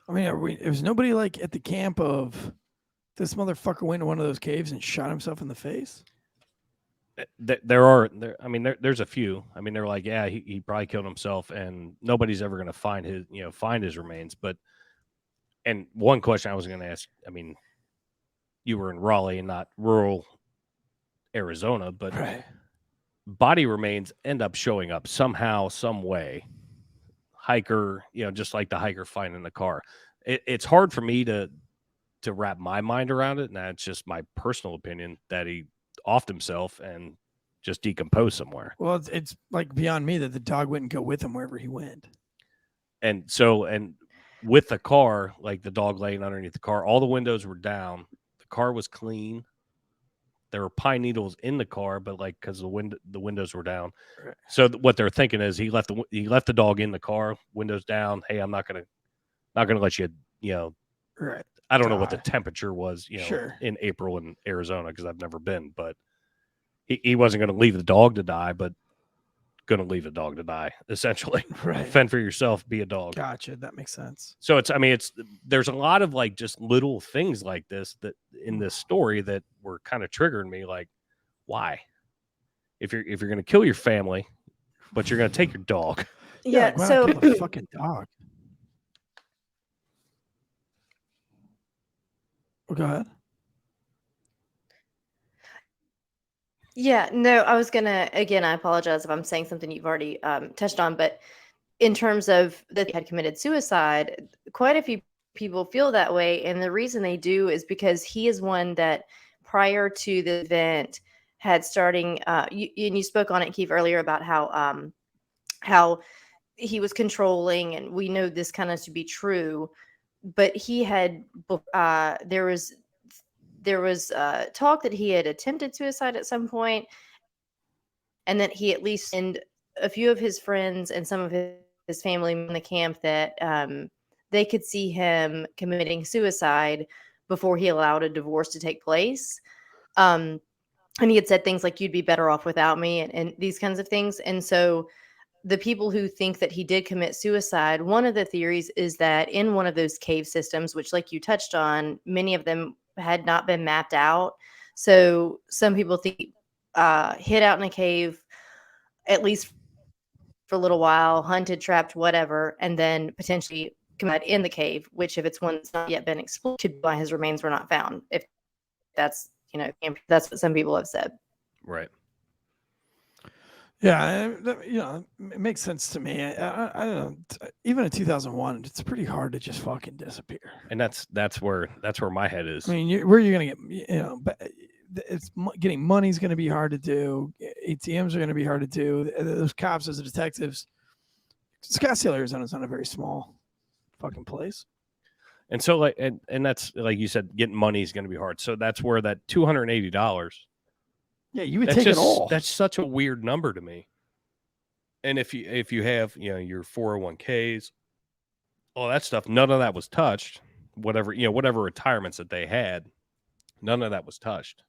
I mean, there was nobody like at the camp of this motherfucker went to one of those caves and shot himself in the face? There's a few. I mean, they're like, yeah, he probably killed himself, and nobody's ever going to find his remains. But, and one question I was going to ask, I mean, you were in Raleigh and not rural Arizona, but body remains end up showing up somehow, some way. Hiker, just like the hiker finding the car. It's hard for me to wrap my mind around it, and that's just my personal opinion, that he offed himself and just decomposed somewhere. Well, it's like beyond me that the dog wouldn't go with him wherever he went. And with the car, like the dog laying underneath the car, all the windows were down. The car was clean. There were pine needles in the car, but like, because the windows were down. Right. So what they're thinking is he left the dog in the car, windows down. Hey, I'm not gonna let you. Right. I don't know what the temperature was, sure, in April in Arizona, because I've never been, but he wasn't going to leave the dog to die, but going to leave the dog to die, essentially. Right. Fend for yourself, be a dog. Gotcha. That makes sense. So there's a lot of like just little things like this that in this story that were kind of triggering me. Like, why? If you're going to kill your family, but you're going to take your dog. Yeah. Why So not kill the fucking dog. Well, go ahead. Yeah, no, I was gonna, again, I apologize if I'm saying something you've already touched on, but in terms of that he had committed suicide, quite a few people feel that way. And the reason they do is because he is one that prior to the event had starting, you spoke on it, Keith, earlier about how he was controlling, and we know this kind of to be true, but he had, there was talk that he had attempted suicide at some point, and that he at least sent a few of his friends and some of his family in the camp that they could see him committing suicide before he allowed a divorce to take place. And he had said things like, "You'd be better off without me," and these kinds of things. And so the people who think that he did commit suicide, one of the theories is that in one of those cave systems, which, like you touched on, many of them had not been mapped out. So some people think hid out in a cave, at least for a little while, hunted, trapped, whatever, and then potentially committed in the cave, which if it's one that's not yet been explored, could be why his remains were not found. If that's, that's what some people have said. Right. Yeah, it makes sense to me. I don't know. Even in 2001, it's pretty hard to just fucking disappear. And that's where my head is. I mean, where are you going to get, it's getting money's going to be hard to do. ATMs are going to be hard to do. Those cops, as detectives, Scottsdale, Arizona is not a very small fucking place. And so, like, and that's, like you said, getting money is going to be hard. So that's where that $280. Yeah, you would take it all. That's such a weird number to me. And if you have, your 401ks, all that stuff, none of that was touched. Whatever retirements that they had, none of that was touched.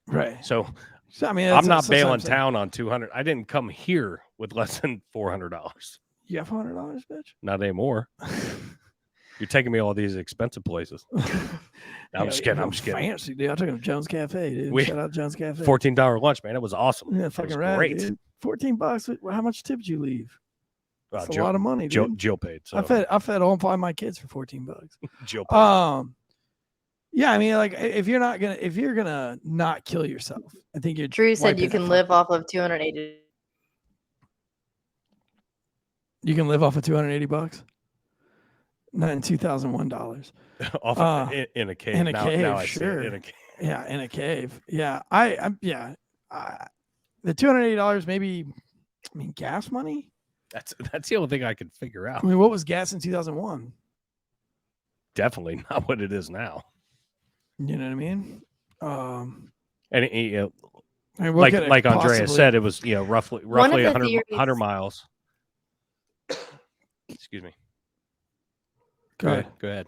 Right. So I mean, I'm not bailing town on 200. I didn't come here with less than $400. You have $400, bitch? Not anymore. You're taking me all these expensive places. I'm just kidding. Fancy, dude. I took him to Jones Cafe, dude. Shout out Jones Cafe. $14 lunch, man. It was awesome. Yeah, fucking right. Great. Dude. $14. How much tip did you leave? That's a Jill, lot of money, dude. Jill paid. So. I fed all 5 of my kids for $14. Jill paid. Yeah, I mean, like, if you're gonna not kill yourself, I think you're. Drew said you can live off of $280. You can live off of $280. Not in $2001. Off in a cave. In a cave, now sure. In a cave. Yeah, in a cave. Yeah, the $280 maybe. I mean, gas money. That's the only thing I could figure out. I mean, what was gas in 2001? Definitely not what it is now. You know what I mean? And like Andrea said, it was roughly 100 miles. Excuse me. Go ahead.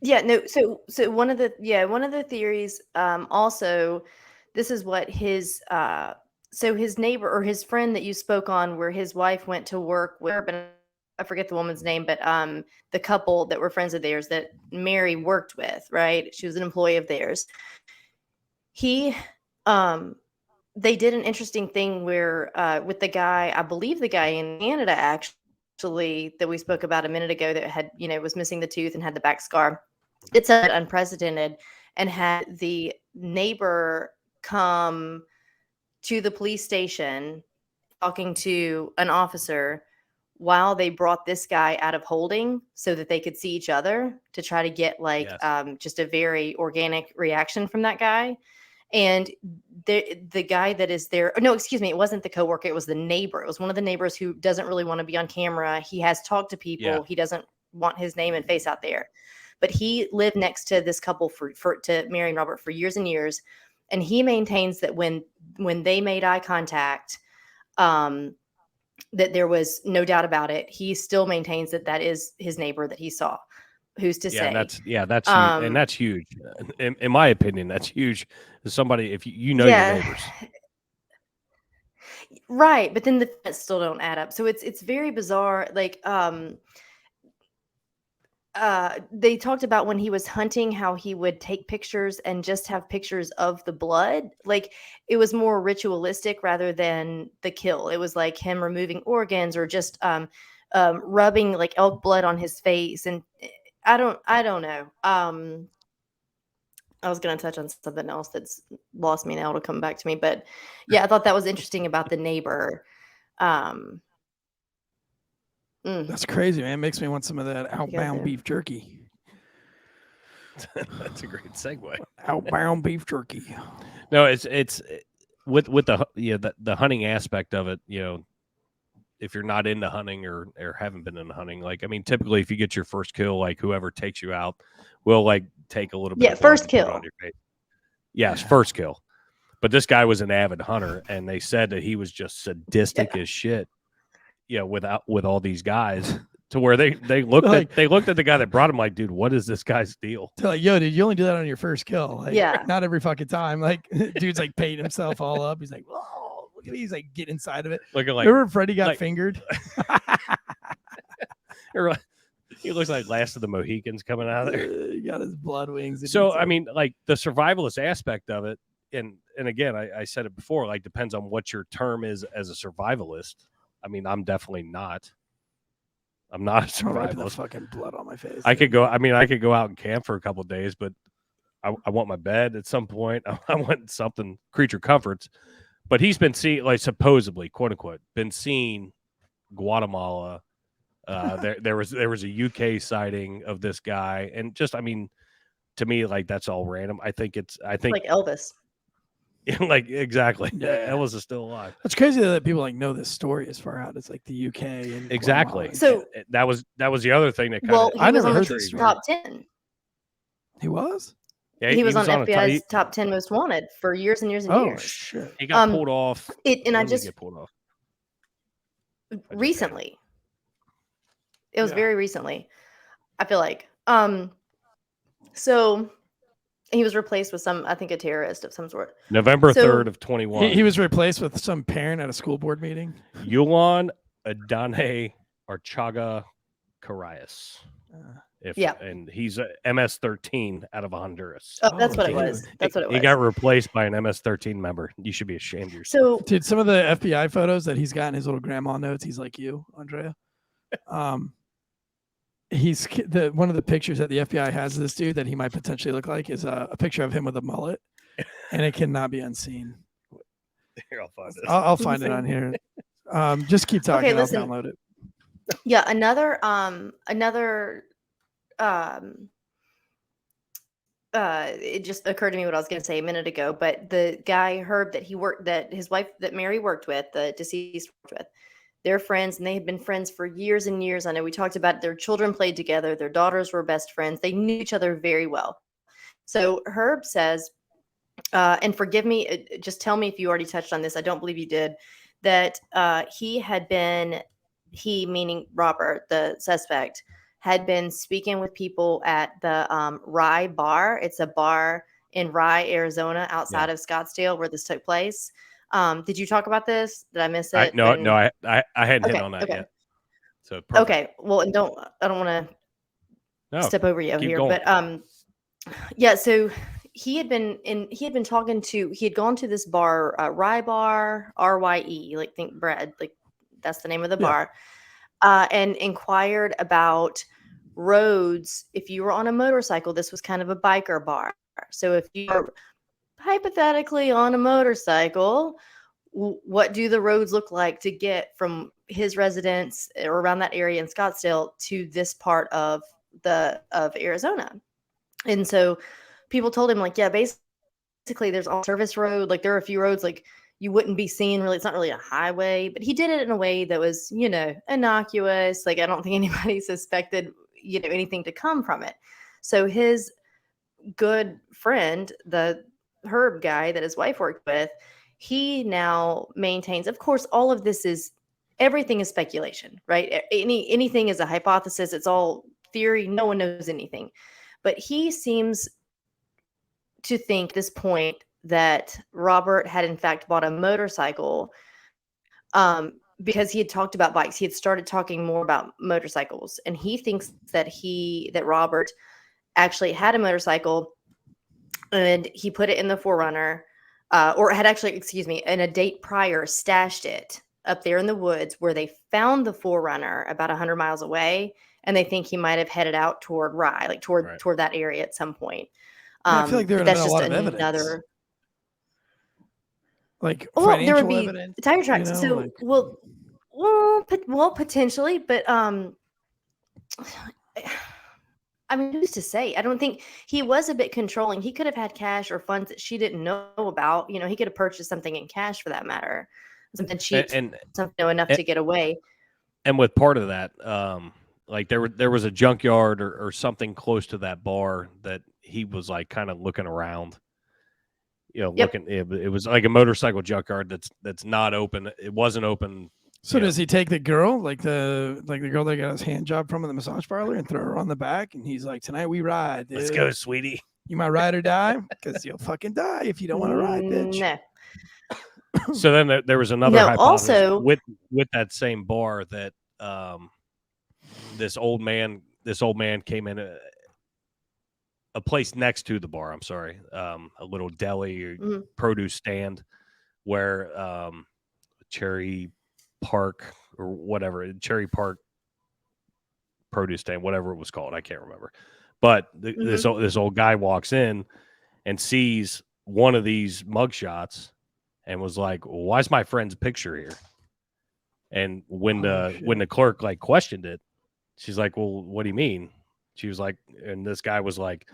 Yeah, no. So one of the theories, also, this is what his neighbor or his friend that you spoke on, where his wife went to work with, but I forget the woman's name, but the couple that were friends of theirs that Mary worked with, right? She was an employee of theirs. They did an interesting thing where with the guy, I believe the guy in Canada actually that we spoke about a minute ago that had, was missing the tooth and had the back scar. It's unprecedented, and had the neighbor come to the police station talking to an officer while they brought this guy out of holding so that they could see each other to try to get just a very organic reaction from that guy. And the guy that is there, no, excuse me, it wasn't the coworker, it was the neighbor. It was one of the neighbors who doesn't really want to be on camera. He has talked to people. Yeah. He doesn't want his name and face out there. But he lived next to this couple to Mary and Robert for years and years. And he maintains that when they made eye contact, that there was no doubt about it. He still maintains that is his neighbor that he saw. Who's to say? That's huge. And that's huge. In my opinion, that's huge. Somebody, if your neighbors. Right. But then the facts still don't add up. So it's very bizarre. Like, they talked about when he was hunting, how he would take pictures and just have pictures of the blood. Like, it was more ritualistic rather than the kill. It was like him removing organs or just rubbing like elk blood on his face. And I don't know. I was going to touch on something else that's lost me now. It'll come back to me. But yeah, I thought that was interesting about the neighbor. That's crazy, man. It makes me want some of that outbound beef jerky. That's a great segue. Outbound beef jerky. No, it's with the hunting aspect of it. If you're not into hunting or haven't been into hunting, like, I mean, typically if you get your first kill, like whoever takes you out will like take a little bit. Yeah, first kill on your face. Yes, first kill. But this guy was an avid hunter, and they said that he was just sadistic as shit. with all these guys to where they looked Like- at the guy that brought him like, dude, what is this guy's deal? They're like, yo, dude, you only do that on your first kill. Like, Yeah. not every fucking time. Like, dude's like painting himself all up. He's like, whoa, look at me. He's like, get inside of it. Looking like Remember Freddie got like- fingered? he looks like Last of the Mohicans coming out of there. He got his blood wings. and So he's I like- mean, like the survivalist aspect of it, and again, I said it before, like depends on what your term is as a survivalist. I mean, I'm definitely not. I'm not a I'm wiping the survivalist. fucking blood on my face. I could go. I mean, I could go out and camp for a couple of days, but I want my bed at some point. I want something creature comforts. But he's been seen, like supposedly, quote unquote, been seen Guatemala. There was a UK sighting of this guy, and just I mean, to me, like that's all random. I think Like Elvis. like exactly. Yeah. Elvis is still alive. It's crazy that people like know this story as far out as like the UK and Exactly. Guatemala. So- that was the other thing that kind Well, of he I was never on heard the this story. top 10. He was. yeah, He was on a FBI's t- top 10 most wanted for years and years and Oh years. shit. he got um, pulled off. And I when did he just get pulled off. recently. It was Yeah. very recently. I feel like. So he was replaced with I think a terrorist of some sort. November So- 3rd of 21. He was replaced with some parent at a school board meeting. Yuan Adane Archaga Carayas. Yeah. And he's a MS-13 out of Honduras. Oh, that's Oh, what it dude. was. That's what it was. He got replaced by an MS-13 member. You should be ashamed of yourself. So Dude, some of the FBI photos that he's got in his little grandma notes, he's like you, Andrea. He's one of the pictures that the FBI has of this dude that he might potentially look like is a picture of him with a mullet, and it cannot be unseen. Here, I'll find this. I'll find it on here. Just keep talking. Okay, listen. I'll download it. yeah, another it just occurred to me what I was going to say a minute ago, but the guy Herb that his wife that Mary worked with, the deceased worked with, they're friends and they had been friends for years and years. I know we talked about it. Their children played together, their daughters were best friends, they knew each other very well. So Herb says, and forgive me, just tell me if you already touched on this, I don't believe you did, that he meaning Robert, the suspect, had been speaking with people at the Rye Bar. It's a bar in Rye, Arizona, outside of Scottsdale, where this took place. Did you talk about this? Did I miss it? No, I hadn't hit on that okay. yet. So perfect. Okay. Well, and I don't want to No, step over you keep here, going. but yeah. So he had gone to this bar, Rye Bar, RYE, like think bread, like that's the name of the bar, and inquired about roads. If you were on a motorcycle, this was kind of a biker bar. So if you are hypothetically on a motorcycle, what do the roads look like to get from his residence or around that area in Scottsdale to this part of Arizona? And so people told him, like, yeah, basically there's all service road, like there are a few roads like you wouldn't be seeing really, it's not really a highway, but he did it in a way that was, innocuous. Like I don't think anybody suspected, anything to come from it. So his good friend, the Herb guy that his wife worked with, he now maintains, of course, all of this everything is speculation, right? Anything is a hypothesis. It's all theory. No one knows anything. But he seems to think at this point that Robert had in fact bought a motorcycle because he had talked about bikes. He had started talking more about motorcycles. And he thinks that Robert actually had a motorcycle and he put it in the 4Runner, or had actually, in a date prior, stashed it up there in the woods where they found the 4Runner about 100 miles away. And they think he might have headed out toward Rye, like toward that area at some point. I feel like there would have been a lot of evidence. Like Well, there would financial be evidence, tire tracks. So, potentially, but I mean, who's to say? I don't think he was a bit controlling. He could have had cash or funds that she didn't know about. He could have purchased something in cash for that matter, something cheap, something enough to get away. And with part of that, like there was a junkyard or something close to that bar that he was like kind of looking around. Looking. It was like a motorcycle junkyard that's not open. It wasn't open So does he take the girl, like the girl that got his hand job from in the massage parlor, and throw her on the back? And he's like, "Tonight we ride. Dude. Let's go, sweetie. You might ride or die, because you'll fucking die if you don't want to ride, bitch." No. So then there was another No, hypothesis also- with that same bar that this old man came in a place next to the bar. I'm sorry, a little deli or produce stand where Cherry Park or whatever, Cherry Park produce stand, whatever it was called, I can't remember. But this old guy walks in and sees one of these mugshots and was like, well, "Why's my friend's picture here?" And when the clerk like questioned it, she's like, "Well, what do you mean?" She was like, and this guy was like,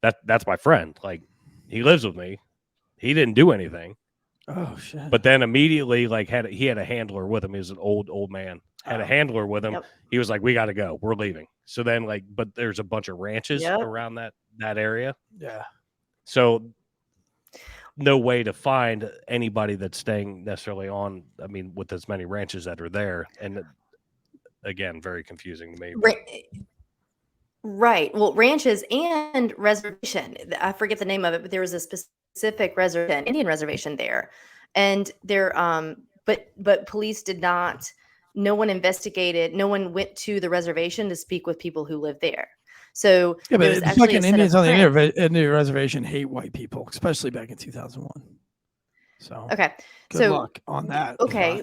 "That's my friend. Like, he lives with me. He didn't do anything." Oh shit! But then immediately, like, he had a handler with him. He was an old man. Had a handler with him. Yep. He was like, "We got to go. We're leaving." So then, like, but there's a bunch of ranches Yep. around that area. Yeah. So no way to find anybody that's staying necessarily on. I mean, with as many ranches that are there, and again, very confusing to me. Right. Well, ranches and reservation. I forget the name of it, but there was a specific reservation, Indian reservation there, and there. But police did not. No one investigated. No one went to the reservation to speak with people who lived there. So yeah, there was but actually fucking a set Indians of on the prints. Indian reservation hate white people, especially back in 2001. So Okay. good luck on that. Okay.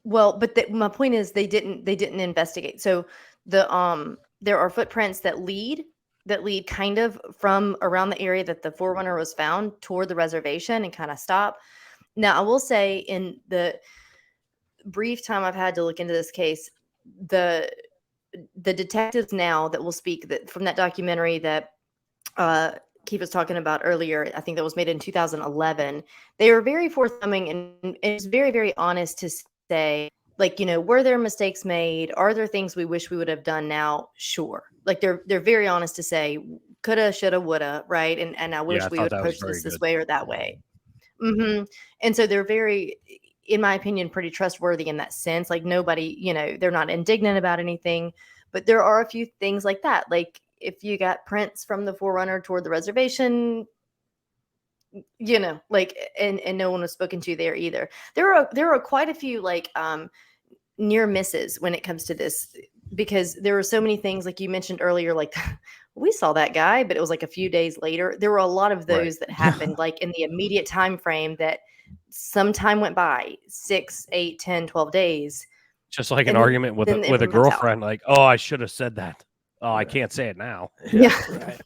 Well, but my point is they didn't investigate. So there are footprints that lead kind of from around the area that the Forerunner was found toward the reservation and kind of stop. Now, I will say in the brief time I've had to look into this case, the detectives now that will speak from that documentary that Keith was talking about earlier, I think that was made in 2011. They were very forthcoming and it's very, very honest to say, like, were there mistakes made? Are there things we wish we would have done now? Sure. Like they're very honest to say, coulda, shoulda, woulda, right? And I wish we would approach this way or that way. And so they're very, in my opinion, pretty trustworthy in that sense. Like nobody, they're not indignant about anything, but there are a few things like that. Like if you got prints from the Forerunner toward the reservation, like, and no one was spoken to there either. There are quite a few like near misses when it comes to this, because there are so many things like you mentioned earlier, like we saw that guy, but it was like a few days later. There were a lot of those that happened like in the immediate time frame that some time went by, 6, 8, 10, 12 days. Just like an argument with a girlfriend, like, "Oh, I should have said that. Oh, I can't say it now." Yeah. Right.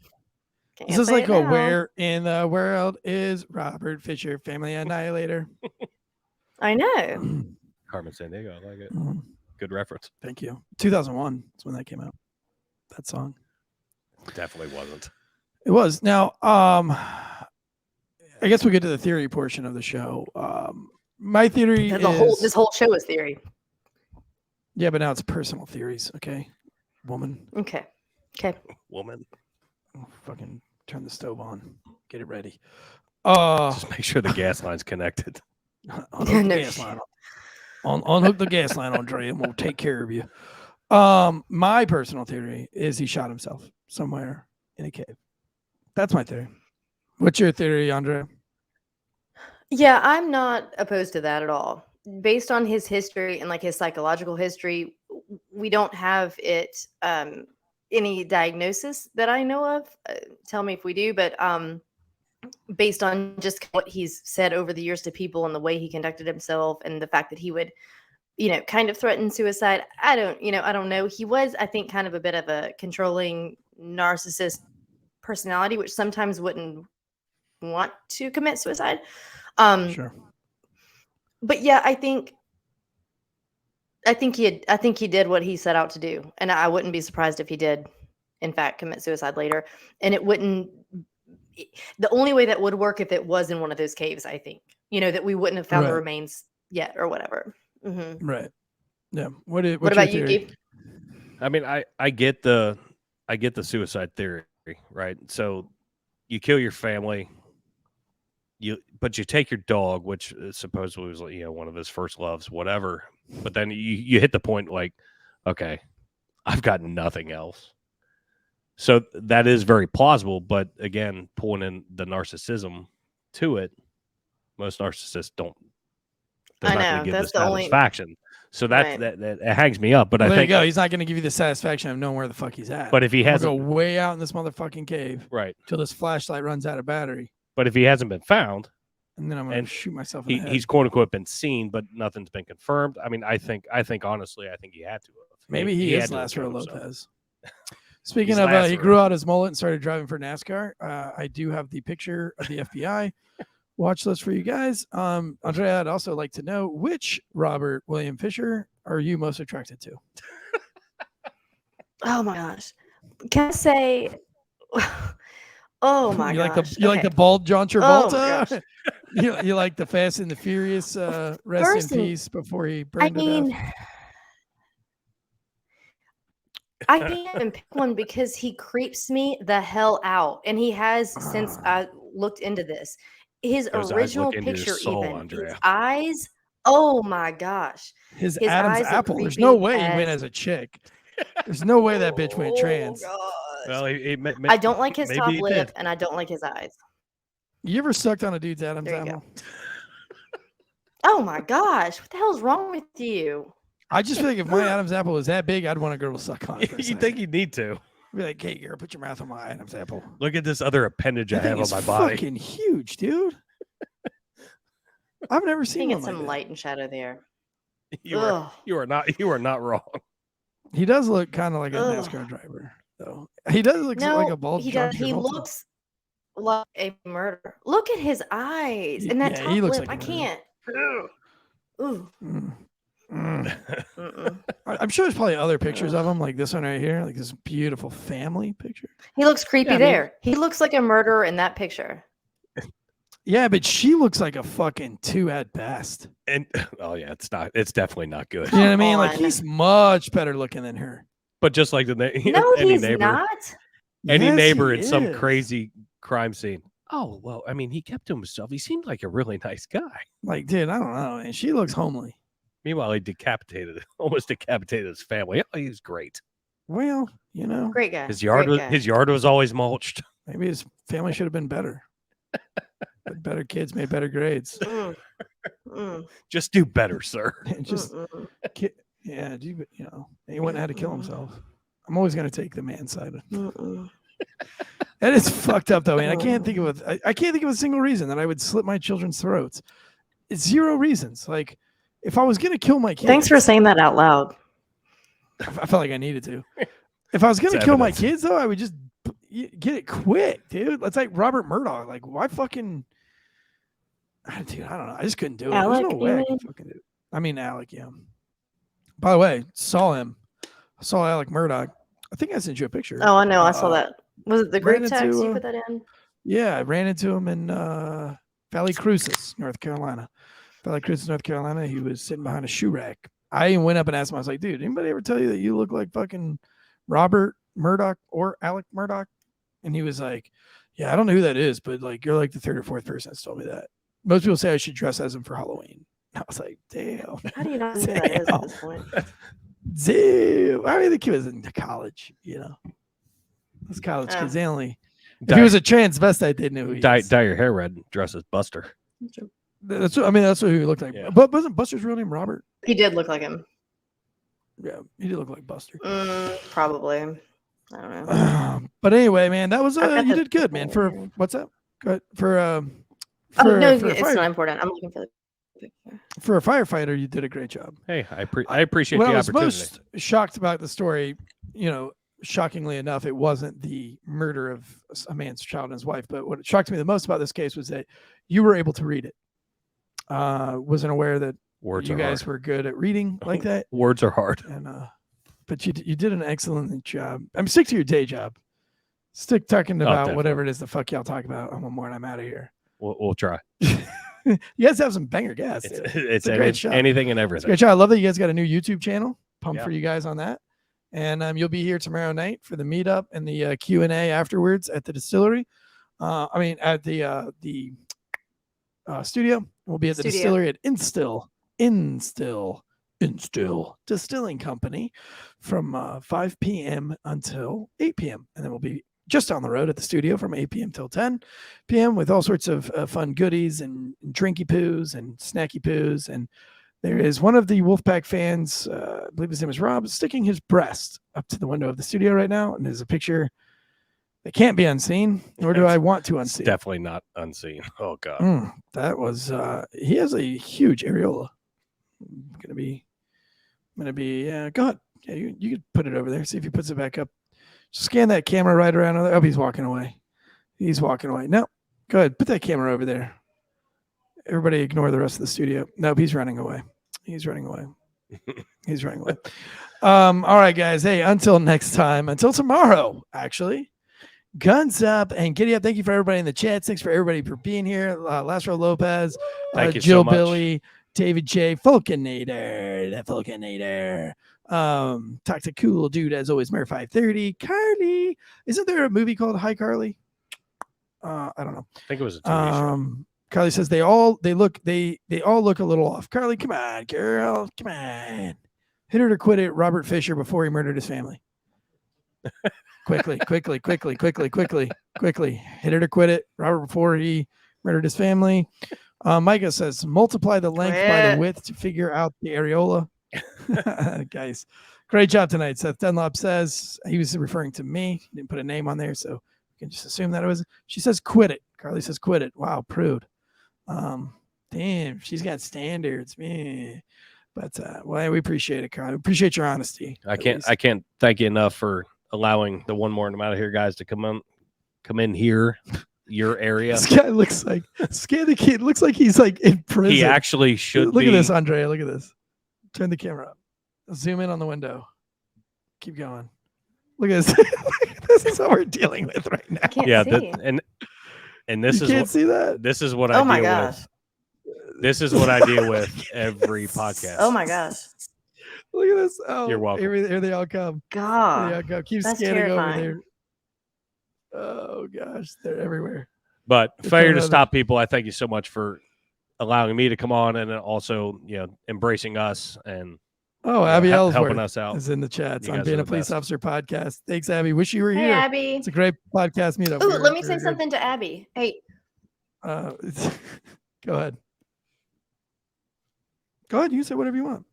This is like where in the world is Robert Fisher, Family Annihilator? I know. Carmen Sandiego, I like it. Good reference. Thank you. 2001 is when that came out. That song. Definitely wasn't. It was. Now, I guess we'll get to the theory portion of the show. My theory is this whole show is theory. Yeah, but now it's personal theories. Okay, woman. Okay. Woman. Oh, fucking turn the stove on. Get it ready. Just make sure the gas line's connected. Unhook the gas line. Unhook the gas line, Andre, and we'll take care of you. My personal theory is he shot himself somewhere in a cave. That's my theory. What's your theory, Andre? Yeah, I'm not opposed to that at all. Based on his history and like his psychological history, we don't have it any diagnosis that I know of. Tell me if we do, but based on just what he's said over the years to people and the way he conducted himself and the fact that he would, kind of threaten suicide. I don't know. He was, I think, kind of a bit of a controlling narcissist personality, which sometimes wouldn't want to commit suicide. Sure. But yeah, I think he did what he set out to do, and I wouldn't be surprised if he did, in fact, commit suicide later. And it wouldn't. The only way that would work if it was in one of those caves, I think, that we wouldn't have found the remains yet or whatever. Mm-hmm. Right. Yeah. What about you, Keith? I mean, I get the suicide theory, right? So you kill your family, you take your dog, which supposedly was one of his first loves, whatever. But then you hit the point like, okay, I've got nothing else. So that is very plausible. But again, pulling in the narcissism to it, most narcissists don't. They're I not know, going to give that's the the only- satisfaction. So Right. that it hangs me up. But Well, I there think you go. He's not going to give you the satisfaction of knowing where the fuck he's at. But if he I'm gonna hasn't, go way out in this motherfucking cave, right? Till this flashlight runs out of battery, But if he hasn't been found, and then I'm going to shoot myself in the head. he's quote unquote been seen, but nothing's been confirmed. I mean, I think honestly, I think he had to have. Maybe he had is to have Lazaro killed himself. Lopez. Speaking He's of, he Lazaro. grew out his mullet and started driving for NASCAR. I do have the picture of the FBI watch list for you guys. Andrea, I'd also like to know, which Robert William Fisher are you most attracted to? Oh my gosh. Can I say? Oh my you gosh. like you like Okay. the bald John Oh my Travolta? gosh. you like the Fast and the Furious? Rest First in and- peace before he I burned to mean, death. I can't even pick one because he creeps me the hell out, and he has since I looked into this. His Those eyes original look into your picture, soul, even his Andrea. eyes. Oh my gosh. His his Adam's eyes look apple. There's no creepy way he went as- as a chick. There's no way that bitch went Oh, trans. gosh. Well, I don't like his maybe top he lip, did. and I don't like his eyes. You ever sucked on a dude's Adam's There you apple? go. Oh my gosh, what the hell is wrong with you? I just feel like if my Adam's apple was that big, I'd want a girl to suck on it. For a You second. think you need to Be like, hey, girl, put your mouth on my Adam's apple. look at this other appendage I That thing have on is my body? fucking huge, dude. I've never I seen think one it's like some that. light and shadow there. You are Ugh. you are not wrong. He does look kind of like a Ugh. NASCAR driver, though. He does look No, like a bald he John does. He Travolta. looks like a murderer. Look at his eyes and that Yeah, top he looks lip. like I a can't. Ooh. Mm. Mm. Mm-mm. I'm sure there's probably other pictures of him, like this one right here, like this beautiful family picture. He looks creepy Yeah, I mean- there. He looks like a murderer in that picture. Yeah, but she looks like a fucking 2 at best. And oh yeah, it's definitely not good. You know what I mean? Like on. he's much better looking than her. But just like No, any he's neighbor, not. any Yes, neighbor he in some is. crazy crime scene. Oh well, I mean, he kept to himself. He seemed like a really nice guy. Like, dude, I don't know. And she looks homely. Meanwhile, he almost decapitated his family. Oh, he was great. Well, you know, Great guy. His yard Great guy. was always mulched. maybe his family should have been better. But better kids made better grades. Mm. Mm. Just do better, sir. And just Mm-mm. yeah, he wouldn't have had to kill himself. I'm always gonna take the man side. Mm-mm. That is fucked up though, man. I can't think of I can't think of a single reason that I would slit my children's throats. It's 0 reasons. Like if I was gonna kill my kids, Thanks for saying that out loud. I felt like I needed to. If I was gonna It's kill my evidence. kids though, I would just get it quick, dude. That's like Robert Murdoch. Like why fucking dude, I don't know. I just couldn't do it. Alec, There's no you way I mean? could fucking do it. I mean Alec, yeah. By the way, saw him. I saw Alec Murdoch. I think I sent you a picture. Oh, I know. I saw that. Was it the ran group text into, you put that in? Yeah, I ran into him in Valley Cruces, North Carolina. Valley Cruces, North Carolina. He was sitting behind a shoe rack. I went up and asked him, I was like, dude, anybody ever tell you that you look like fucking Robert Murdoch or Alec Murdoch? And he was like, yeah, I don't know who that is, but like you're like the 3rd or 4th person that's told me that. Most people say I should dress as him for Halloween. I was like, damn. How do you not know who that is at this point? Damn. I mean, the kid was in college, you know. Those college Oh. kids, they only. If Dye- he was a transvestite, they'd know who he Dye is. your hair red, dress as Buster. That's what, I mean, that's what he looked like. Yeah. But wasn't Buster's real name Robert? He did look like him. Yeah, he did look like Buster. Probably. I don't know. But anyway, man, that was I've got you the- did good, man. For what's up? Good for Oh, no, for a it's not important. I'm looking for the picture. for a firefighter, you did a great job. Hey, I appreciate What the I was opportunity. most shocked about the story, shockingly enough, it wasn't the murder of a man's child and his wife. But what shocked me the most about this case was that you were able to read it. Wasn't aware that Words you are guys hard. were good at reading like that. Words are hard. And but you did an excellent job. I'm stick to your day job. Stick talking about definitely. whatever it is the fuck y'all talk about. I'm more and I'm out of here. We'll try. You guys have some banger guests. It's a great show. anything and It's a everything. great show. I love that you guys got a new YouTube channel. Pumped Yeah. for you guys on that. And you'll be here tomorrow night for the meetup and the Q&A afterwards at the distillery. At the studio. We'll be at the distillery at Instill Distilling Company from 5 p.m. until 8 p.m. And then we'll be just down the road at the studio from 8 p.m. till 10 p.m. with all sorts of fun goodies and drinky poos and snacky poos. And there is one of the Wolfpack fans, I believe his name is Rob, sticking his breast up to the window of the studio right now. And there's a picture that can't be unseen, nor do I want to unseen. Definitely not unseen. Oh, God. That was, he has a huge areola. I'm going to be, go ahead. Yeah, you could put it over there. See if he puts it back up. Scan that camera right around. Oh, he's walking away. No, go ahead. Put that camera over there. Everybody ignore the rest of the studio. Nope, he's running away. All right, guys. Hey, until next time. Until tomorrow, actually. Guns up and giddy up. Thank you for everybody in the chat. Thanks for everybody for being here. Lázaro Lopez, Thank you Jill so much. Billy, David J. Fulcanator. Talk to cool dude as always, Mayor 530. Carly. Isn't there a movie called Hi Carly? I don't know. I think it was a TV show. Carly says they all look a little off. Carly, come on, girl. Come on. Hit her to quit it, Robert Fisher, before he murdered his family. Quickly. Hit her to quit it, Robert, before he murdered his family. Micah says multiply the length by the width to figure out the areola. Guys, great job tonight. Seth Dunlop says he was referring to me. He didn't put a name on there, so you can just assume that it was. She says quit it. Carly says quit it. Wow, prude. Damn, she's got standards, man. But well, we appreciate it, Carly. We appreciate your honesty. I can't thank you enough for allowing the one more and I'm out of here guys to come in here, your area. This guy looks like the kid. Looks like he's like in prison. He actually should. Look at this, Andrea. Look at this. Turn the camera up. Zoom in on the window. Keep going. Look at this. This is what we're dealing with right now. I can't see. And this you is can't see that. This is what I deal with. This is what I deal with every podcast. Oh my gosh. Look at this. Oh, you're welcome. Here they all come. God. Here they all come. Keep That's scanning terrifying. over there. Oh gosh, they're everywhere. But failure to stop people, I thank you so much for allowing me to come on and also, embracing us and Abby Ellsworth helping us out. is in the chat. You On guys Being are a the Police best. Officer podcast. Thanks, Abby. Wish you were Hey, here. Abby. It's a great podcast meetup. Ooh, let me say something to Abby. Hey. Go ahead. Go ahead. You can say whatever you want.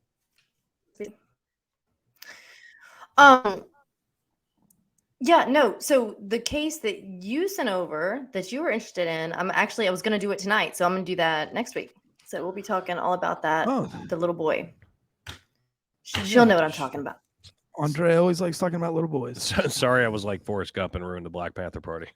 Yeah, no. So the case that you sent over that you were interested in, I was going to do it tonight. So I'm going to do that next week. So we'll be talking all about that. Oh. The little boy. She'll know what I'm talking about. Andre always likes talking about little boys. Sorry, I was like Forrest Gump and ruined the Black Panther Party.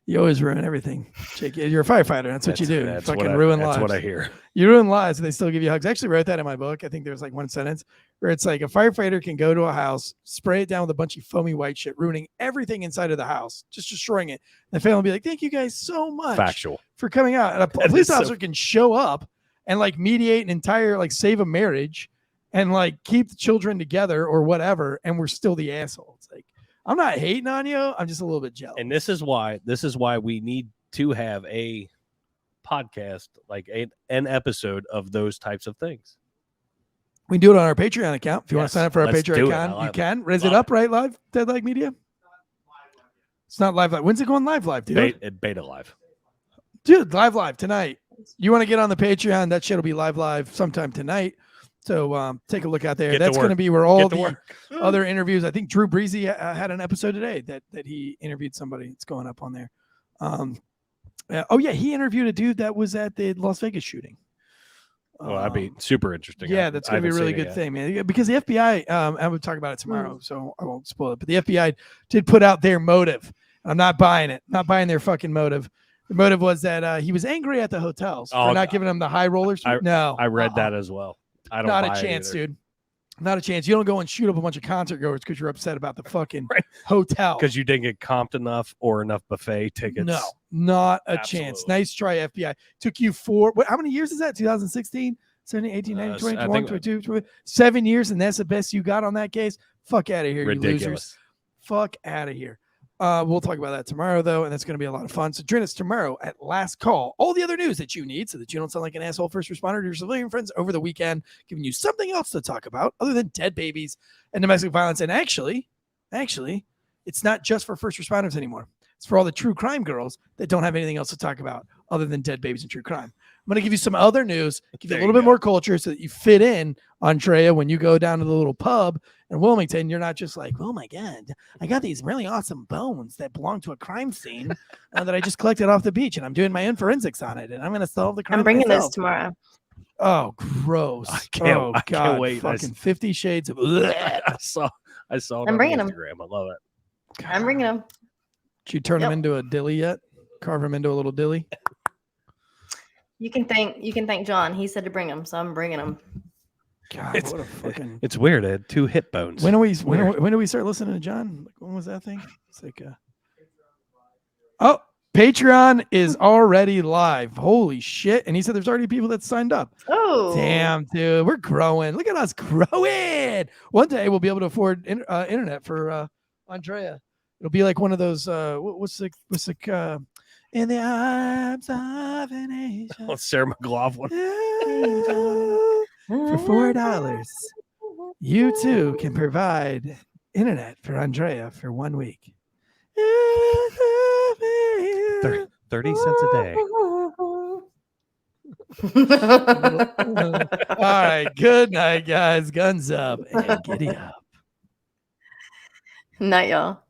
You always ruin everything, Jake. You're a firefighter. That's what you do. That's you fucking what ruin lives. That's what I hear. You ruin lives, and they still give you hugs. I actually wrote that in my book. I think there's like one sentence where it's like a firefighter can go to a house, spray it down with a bunch of foamy white shit, ruining everything inside of the house, just destroying it. And the family will be like, "Thank you guys so much Factual. for coming out." And a police officer can show up and like mediate an entire, like save a marriage and like keep the children together or whatever, and we're still the asshole. It's like, I'm not hating on you. I'm just a little bit jealous. And this is why we need to have a podcast, like an episode of those types of things. We can do it on our Patreon account. If you want to Yes, sign up for our let's Patreon do it. account, I you can. Is love it up it. right live, Dead Like Media? It's not live. When's it going live, dude? Beta live. Dude, live tonight. You want to get on the Patreon? That shit will be live sometime tonight. So take a look out there. Get to That's going to work. be where all Get to the work. other interviews. I think Drew Breezy had an episode today that he interviewed somebody. It's going up on there. He interviewed a dude that was at the Las Vegas shooting. Well, that'd be super interesting. Yeah, that's going to be a really good thing, man. Because the FBI, I would talk about it tomorrow, so I won't spoil it. But the FBI did put out their motive. I'm not buying it. Not buying their fucking motive. The motive was that he was angry at the hotels for not giving them the high rollers. No, I read that as well. I don't. Not buy a chance, it either. dude. Not a chance. You don't go and shoot up a bunch of concert goers because you're upset about the fucking hotel. Because you didn't get comped enough or enough buffet tickets. No, not a Absolutely. chance. Nice try, FBI. Took you how many years is that? 2016, 17, 18, 19, 20, 21, 22, 23, 7 years, and that's the best you got on that case? Fuck out of here, Ridiculous. you losers. Fuck out of here. We'll talk about that tomorrow, though, and that's going to be a lot of fun. So join us tomorrow at Last Call. All the other news that you need so that you don't sound like an asshole first responder to your civilian friends over the weekend, giving you something else to talk about other than dead babies and domestic violence. And actually, it's not just for first responders anymore. It's for all the true crime girls that don't have anything else to talk about other than dead babies and true crime. I'm going to give you some other news, give you a little bit more culture so that you fit in, Andrea, when you go down to the little pub in Wilmington. You're not just like, oh my God, I got these really awesome bones that belong to a crime scene that I just collected off the beach, and I'm doing my own forensics on it, and I'm going to solve the crime. I'm bringing myself. those tomorrow. Oh, gross. I can't wait. Fucking 50 Shades of. I saw it I'm on bringing Instagram. I love it. I'm bringing them. Did you turn them into a dilly yet? Carve them into a little dilly? You can thank John. He said to bring them, so I'm bringing them. God, what a fucking. It's weird. It had 2 hip bones. When do we start listening to John? Like, when was that thing? It's like Patreon is already live. Holy shit. And he said there's already people that signed up. Oh. Damn, dude. We're growing. Look at us growing. One day we'll be able to afford internet for Andrea. It'll be like one of those what's the in the arms of an angel. Oh, Sarah McLaughlin. For $4, you too can provide internet for Andrea for 1 week. 30 cents a day. All right. Good night, guys. Guns up and giddy up. Night, y'all.